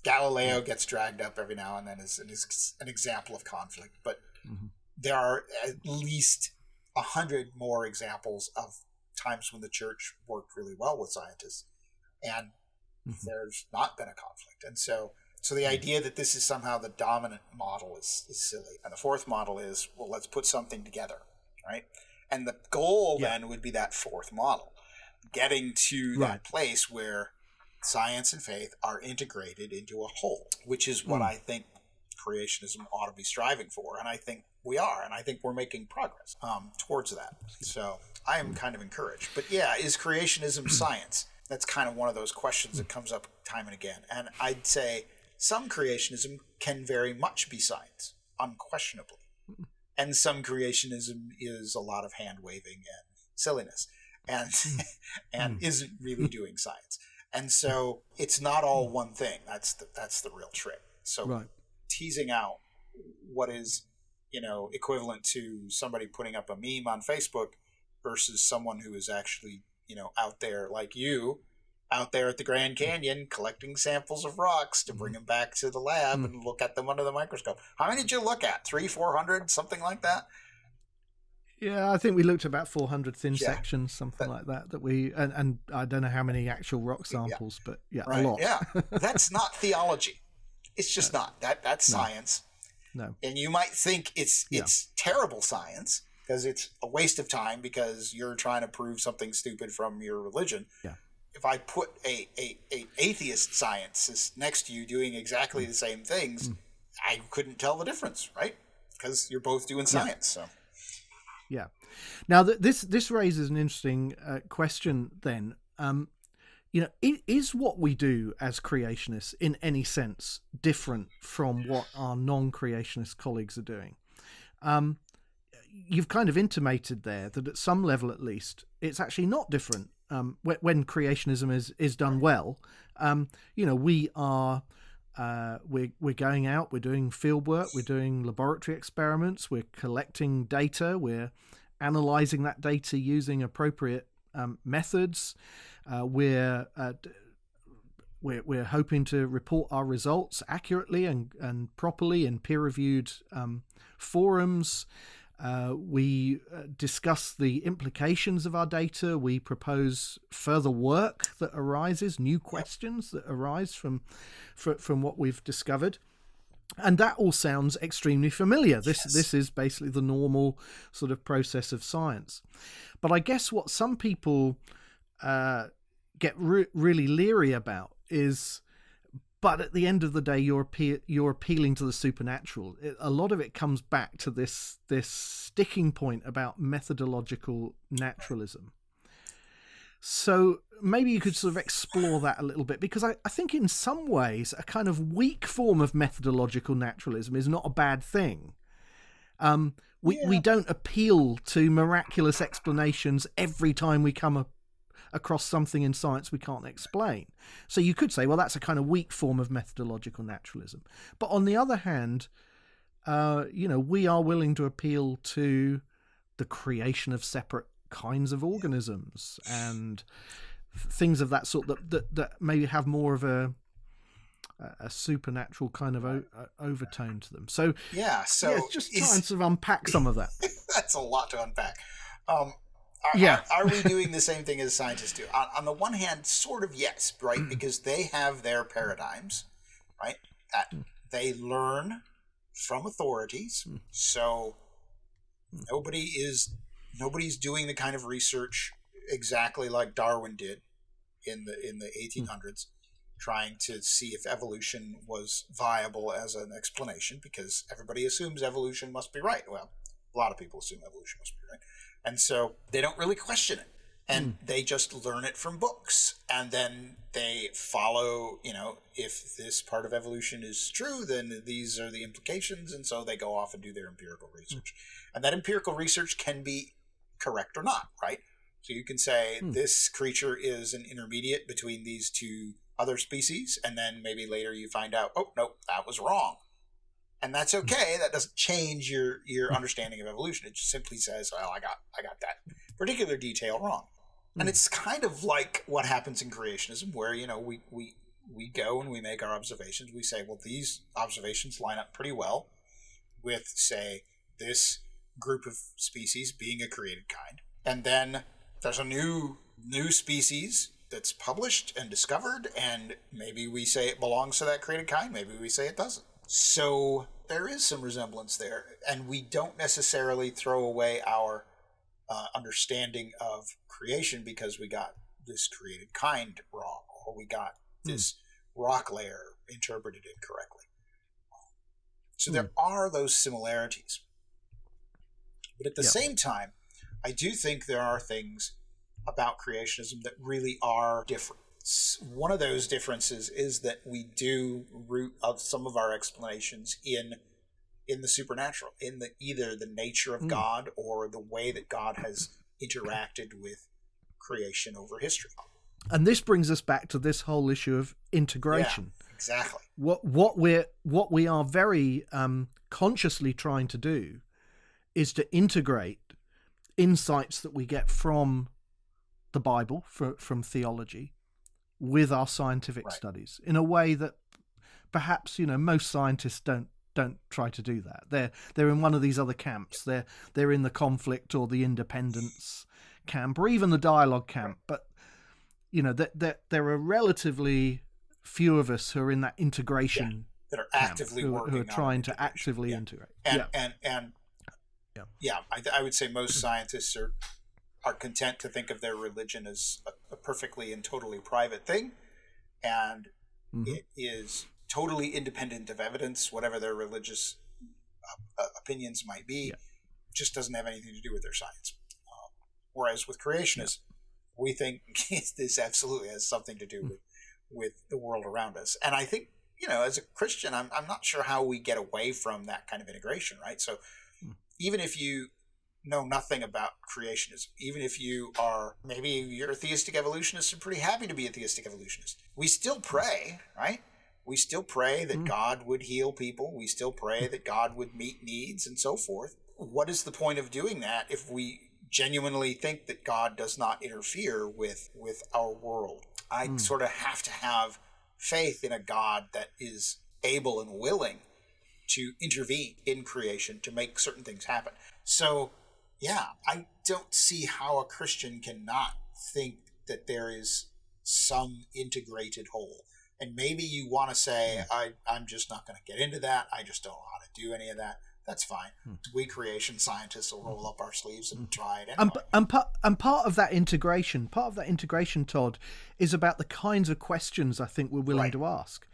Galileo gets dragged up every now and then as an example of conflict, but there are at least 100 more examples of times when the church worked really well with scientists, and there's not been a conflict. And so the idea that this is somehow the dominant model is silly. And the fourth model is, well, let's put something together, right? And the goal then would be that fourth model, getting to that place where science and faith are integrated into a whole, which is what I think creationism ought to be striving for. And I think we are, and I think we're making progress towards that. So I am kind of encouraged. But yeah, is creationism science? That's kind of one of those questions that comes up time and again. And I'd say some creationism can very much be science, unquestionably. And some creationism is a lot of hand-waving and silliness and isn't really doing science. And so it's not all one thing. That's the real trick. So teasing out what is, equivalent to somebody putting up a meme on Facebook versus someone who is actually, out there like you, out there at the Grand Canyon collecting samples of rocks to bring them back to the lab and look at them under the microscope. How many did you look at? 300-400, something like that? Yeah, I think we looked at about 400 thin sections, something like that. That we and I don't know how many actual rock samples, but a lot. Yeah, that's not theology. It's just not. That's science. No. And you might think it's terrible science because it's a waste of time because you're trying to prove something stupid from your religion. Yeah. If I put a atheist scientist next to you doing exactly the same things, I couldn't tell the difference, right? Because you're both doing science. So. Yeah. Now this raises an interesting question. Then, is what we do as creationists in any sense different from what our non-creationist colleagues are doing? You've kind of intimated there that at some level, at least, it's actually not different. When creationism is done well, we are we're going out, we're doing field work, we're doing laboratory experiments, we're collecting data, we're analyzing that data using appropriate methods. We're hoping to report our results accurately and properly in peer-reviewed forums. We discuss the implications of our data. We propose further work that arises, new questions that arise from what we've discovered. And that all sounds extremely familiar. This is basically the normal sort of process of science. But I guess what some people get really leery about is, but at the end of the day, you're appealing to the supernatural. A lot of it comes back to this sticking point about methodological naturalism. So maybe you could sort of explore that a little bit, because I think in some ways a kind of weak form of methodological naturalism is not a bad thing. We don't appeal to miraculous explanations every time we come across something in science we can't explain. So you could say, well, that's a kind of weak form of methodological naturalism. But on the other hand, we are willing to appeal to the creation of separate kinds of organisms and things of that sort that maybe have more of a supernatural kind of overtone to them. So just try and sort of unpack some of that. That's a lot to unpack. Are we doing the same thing as scientists do? On the one hand, sort of yes, right? Because they have their paradigms, right? That they learn from authorities. So nobody's doing the kind of research exactly like Darwin did in the 1800s, trying to see if evolution was viable as an explanation, because everybody assumes evolution must be right. Well, a lot of people assume evolution must be right. And so they don't really question it. And they just learn it from books. And then they follow, if this part of evolution is true, then these are the implications. And so they go off and do their empirical research. And that empirical research can be correct or not, right? So you can say this creature is an intermediate between these two other species. And then maybe later you find out, oh, no, that was wrong. And that's okay. That doesn't change your understanding of evolution. It just simply says, well, I got that particular detail wrong. And it's kind of like what happens in creationism, where, we go and we make our observations. We say, well, these observations line up pretty well with, say, this group of species being a created kind. And then there's a new species that's published and discovered, and maybe we say it belongs to that created kind. Maybe we say it doesn't. So there is some resemblance there, and we don't necessarily throw away our understanding of creation because we got this created kind wrong, or we got this rock layer interpreted incorrectly. So there are those similarities. But at the same time, I do think there are things about creationism that really are different. One of those differences is that we do root of some of our explanations in the supernatural, in either the nature of God or the way that God has interacted with creation over history. And this brings us back to this whole issue of integration. Yeah, exactly. What we are very consciously trying to do is to integrate insights that we get from the Bible, from theology, with our scientific studies in a way that perhaps most scientists don't try to do that. They're in one of these other camps. They're in the conflict or the independence camp, or even the dialogue camp. But there are relatively few of us who are in that integration that are actively working, who are trying to actively integrate. I would say most scientists are content to think of their religion as a perfectly and totally private thing, and it is totally independent of evidence, whatever their religious opinions might be. Just doesn't have anything to do with their science. Whereas with creationists, we think this absolutely has something to do with the world around us. And I think, as a Christian, I'm not sure how we get away from that kind of integration, right? So even if you know nothing about creationism, even if you're a theistic evolutionist and pretty happy to be a theistic evolutionist, we still pray, right? We still pray that God would heal people. We still pray that God would meet needs and so forth. What is the point of doing that if we genuinely think that God does not interfere with our world? I sort of have to have faith in a God that is able and willing to intervene in creation to make certain things happen. So, I don't see how a Christian cannot think that there is some integrated whole. And maybe you want to say, I'm just not going to get into that. I just don't know how to do any of that. That's fine. We creation scientists will roll up our sleeves and try it anyway. And part of that integration, Todd, is about the kinds of questions I think we're willing to ask.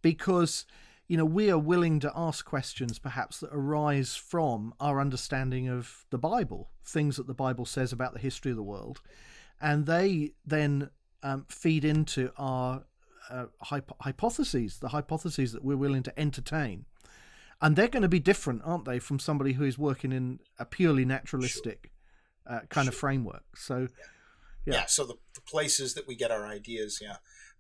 Because, we are willing to ask questions perhaps that arise from our understanding of the Bible, things that the Bible says about the history of the world. And they then feed into our hypotheses, the hypotheses that we're willing to entertain. And they're going to be different, aren't they, from somebody who is working in a purely naturalistic kind of framework. So, so the places that we get our ideas,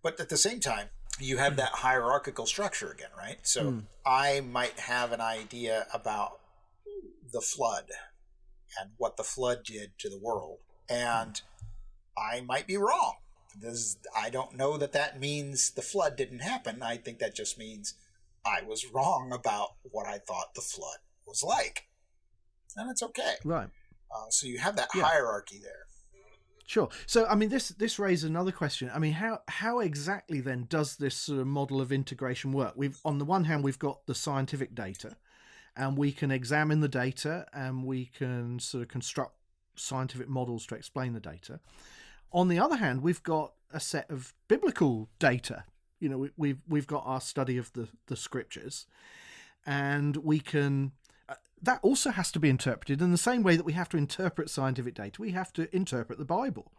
But at the same time, you have that hierarchical structure again, right? So I might have an idea about the flood and what the flood did to the world, and I might be wrong. I don't know that means the flood didn't happen. I think that just means I was wrong about what I thought the flood was like. And it's okay. Right. So you have that hierarchy there. Sure. So, this raises another question. How exactly then does this sort of model of integration work? On the one hand, we've got the scientific data, and we can examine the data, and we can sort of construct scientific models to explain the data. On the other hand, we've got a set of biblical data. We've got our study of the scriptures, and we can. That also has to be interpreted in the same way that we have to interpret scientific data. We have to interpret the Bible.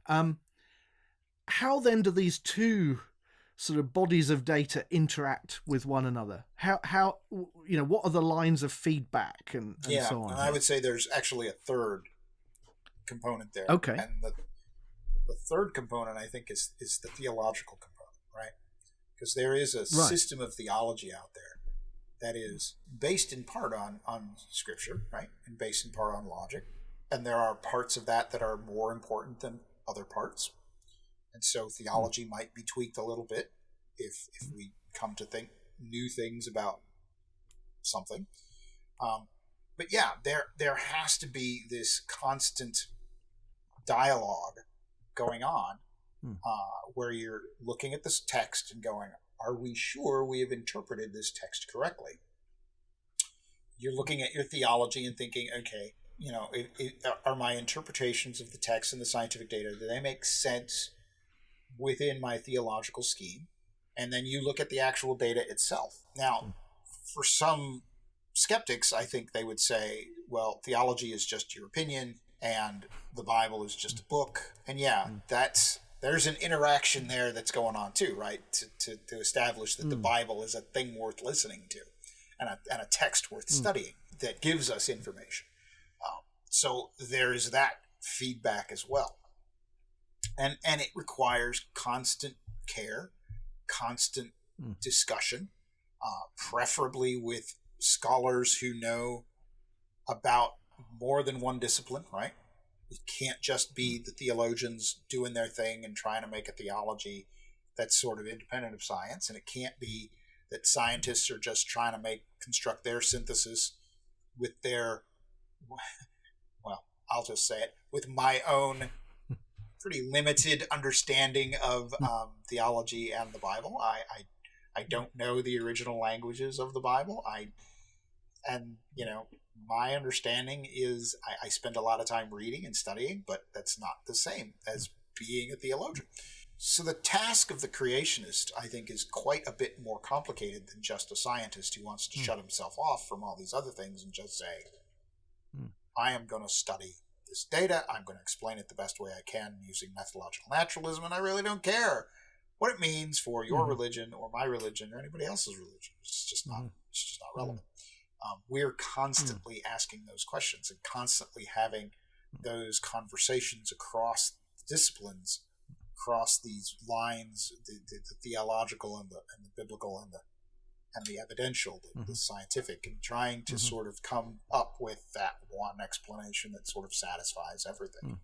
How then do these two sort of bodies of data interact with one another? How what are the lines of feedback and so on? And I would say there's actually a third component there. Okay. And the third component, I think, is the theological component, right? Because there is a system of theology out there that is based in part on Scripture, right? And based in part on logic. And there are parts of that are more important than other parts. And so theology might be tweaked a little bit if we come to think new things about something. But there has to be this constant dialogue going on where you're looking at this text and going, are we sure we have interpreted this text correctly? You're looking at your theology and thinking, okay, are my interpretations of the text and the scientific data, do they make sense within my theological scheme? And then you look at the actual data itself. Now, for some skeptics, I think they would say, well, theology is just your opinion and the Bible is just a book. And there's an interaction there that's going on too, right? To establish that the Bible is a thing worth listening to and a text worth studying that gives us information. So there's that feedback as well. And it requires constant care, constant discussion, preferably with scholars who know about more than one discipline, right? It can't just be the theologians doing their thing and trying to make a theology that's sort of independent of science. And it can't be that scientists are just trying to construct their synthesis with their, well, I'll just say it, with my own pretty limited understanding of theology and the Bible. I don't know the original languages of the Bible. My understanding is I spend a lot of time reading and studying, but that's not the same as being a theologian. So the task of the creationist, I think, is quite a bit more complicated than just a scientist who wants to shut himself off from all these other things and just say, I am going to study this data. I'm going to explain it the best way I can using methodological naturalism, and I really don't care what it means for your religion or my religion or anybody else's religion. It's just not relevant. We're constantly asking those questions and constantly having those conversations across disciplines, across these lines, the theological and the biblical and the evidential, the scientific, and trying to sort of come up with that one explanation that sort of satisfies everything.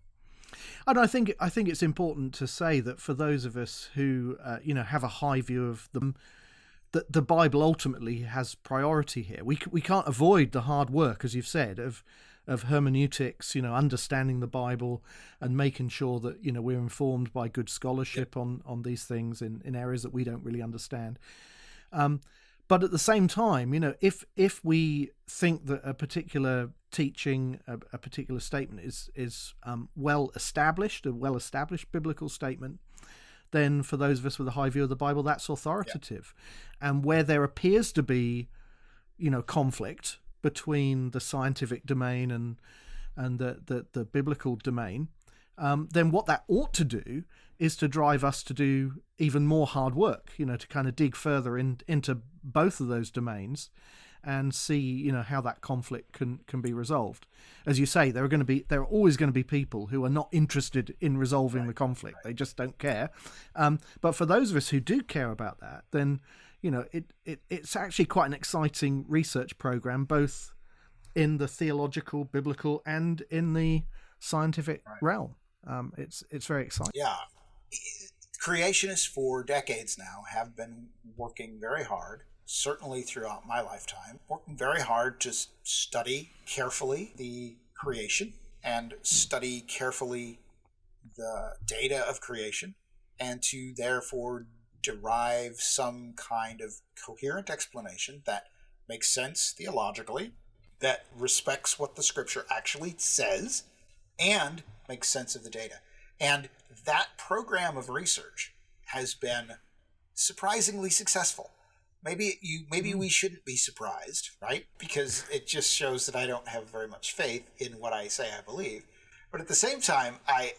And I think it's important to say that for those of us who have a high view of them, that the Bible ultimately has priority here. We can't avoid the hard work, as you've said, of hermeneutics, understanding the Bible and making sure that we're informed by good scholarship on these things in areas that we don't really understand. But at the same time, if we think that a particular teaching, a particular statement is well established, a well-established biblical statement, then for those of us with a high view of the Bible, that's authoritative. And where there appears to be, conflict between the scientific domain and the biblical domain, then what that ought to do is to drive us to do even more hard work, to kind of dig further into both of those domains and see, how that conflict can be resolved. As you say, there are always going to be people who are not interested in resolving the conflict. They just don't care. But for those of us who do care about that, then, it's actually quite an exciting research program, both in the theological, biblical, and in the scientific realm. It's very exciting. Yeah. Creationists for decades now have been working very hard, certainly throughout my lifetime, working very hard to study carefully the creation and study carefully the data of creation, and to therefore derive some kind of coherent explanation that makes sense theologically, that respects what the scripture actually says, and makes sense of the data. And that program of research has been surprisingly successful. Maybe we shouldn't be surprised, right? Because it just shows that I don't have very much faith in what I say I believe. But at the same time, I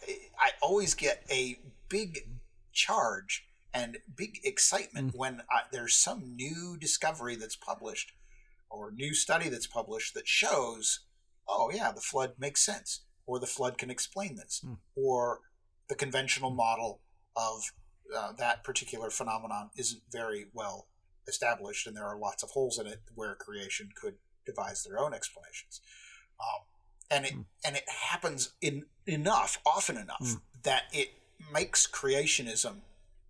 always get a big charge and big excitement when there's some new discovery that's published or new study that's published that shows, oh yeah, the flood makes sense, or the flood can explain this, or the conventional model of that particular phenomenon isn't very well established, and there are lots of holes in it where creation could devise their own explanations. And it happens often enough that it makes creationism.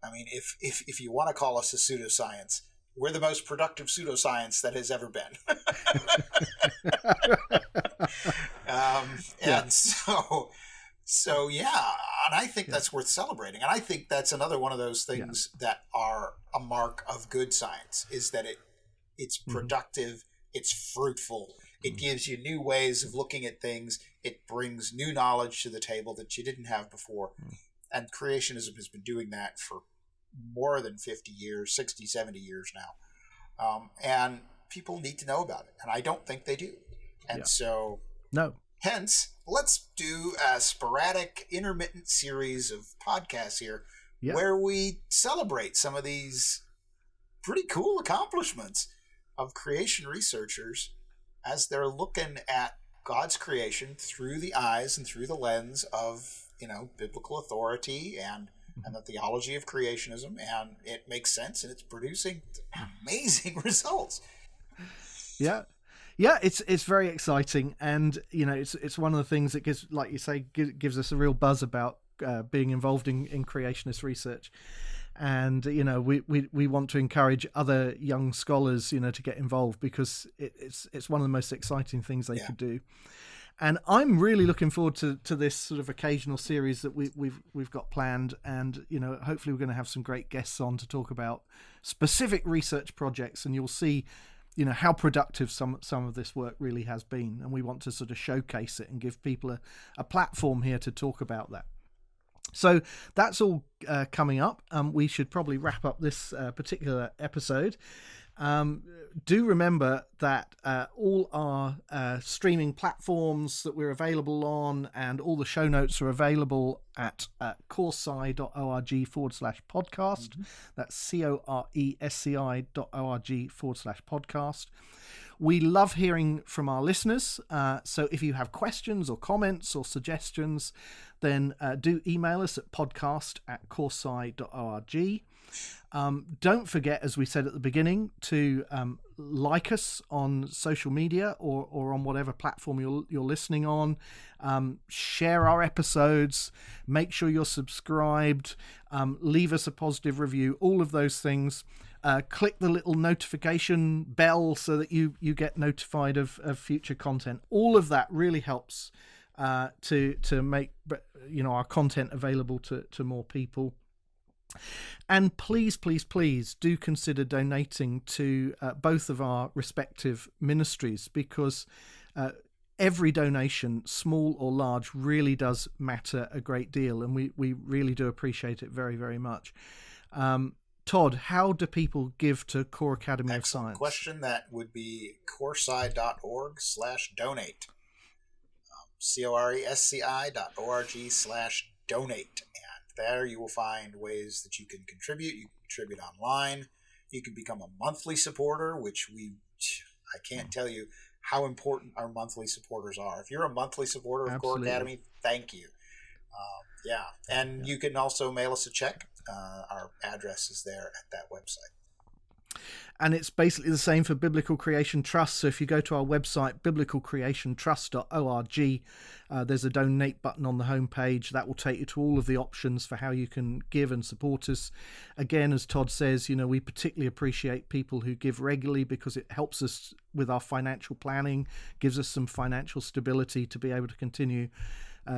I mean, if you want to call us a pseudoscience, we're the most productive pseudoscience that has ever been. And so yeah, and I think that's worth celebrating. And I think that's another one of those things that are a mark of good science, is that it's productive, it's fruitful, it gives you new ways of looking at things, it brings new knowledge to the table that you didn't have before. And creationism has been doing that for more than 50 years, 60, 70 years now. And people need to know about it, and I don't think they do. And so, no. Hence, let's do a sporadic, intermittent series of podcasts here where we celebrate some of these pretty cool accomplishments of creation researchers as they're looking at God's creation through the eyes and through the lens of, biblical authority and the theology of creationism, and it makes sense, and it's producing amazing results. Yeah, it's very exciting, and it's one of the things that gives, like you say, gives us a real buzz about being involved in creationist research. And we want to encourage other young scholars to get involved, because it's one of the most exciting things they could do. And I'm really looking forward to this sort of occasional series that we've got planned, and hopefully we're going to have some great guests on to talk about specific research projects, and you'll see how productive some of this work really has been, and we want to sort of showcase it and give people a platform here to talk about that. So that's all coming up. We should probably wrap up this particular episode. Do remember that all our streaming platforms that we're available on, and all the show notes are available at coresci.org/podcast. That's coresci.org/podcast. We love hearing from our listeners. So if you have questions or comments or suggestions, then do email us at podcast@coresci.org. Don't forget, as we said at the beginning, to like us on social media or on whatever platform you're listening on. Share our episodes. Make sure you're subscribed. Leave us a positive review. All of those things. Click the little notification bell so that you get notified of future content. All of that really helps to make our content available to more people. And please do consider donating to both of our respective ministries, because every donation, small or large, really does matter a great deal, and we really do appreciate it very, very much. Todd, how do people give to Core Academy of Science? Question. That would be coresci.org/donate. coresci.org/donate. There you will find ways that you can contribute. You can contribute online. You can become a monthly supporter, which I can't tell you how important our monthly supporters are. If you're a monthly supporter of Core Academy, thank you. You can also mail us a check. Our address is there at that website. And it's basically the same for Biblical Creation Trust. So if you go to our website, biblicalcreationtrust.org, there's a donate button on the homepage. That will take you to all of the options for how you can give and support us. Again, as Todd says, we particularly appreciate people who give regularly, because it helps us with our financial planning, gives us some financial stability to be able to continue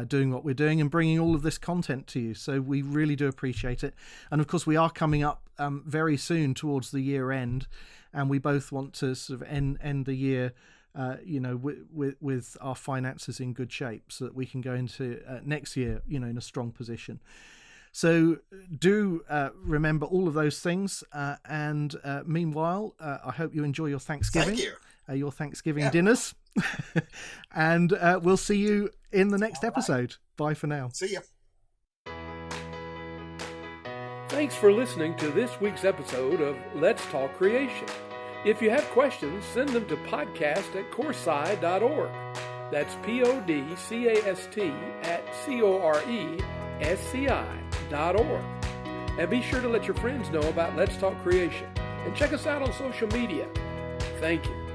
doing what we're doing and bringing all of this content to you. So we really do appreciate it. And of course, we are coming up very soon towards the year end, and we both want to sort of end the year with our finances in good shape, so that we can go into next year in a strong position. So do remember all of those things, and meanwhile, I hope you enjoy your Thanksgiving. Thank you. Your Thanksgiving dinners. And we'll see you in the next episode. Bye for now. See ya. Thanks for listening to this week's episode of Let's Talk Creation. If you have questions, send them to podcast@coresci.org. That's podcast@coresci.org. And be sure to let your friends know about Let's Talk Creation. And check us out on social media. Thank you.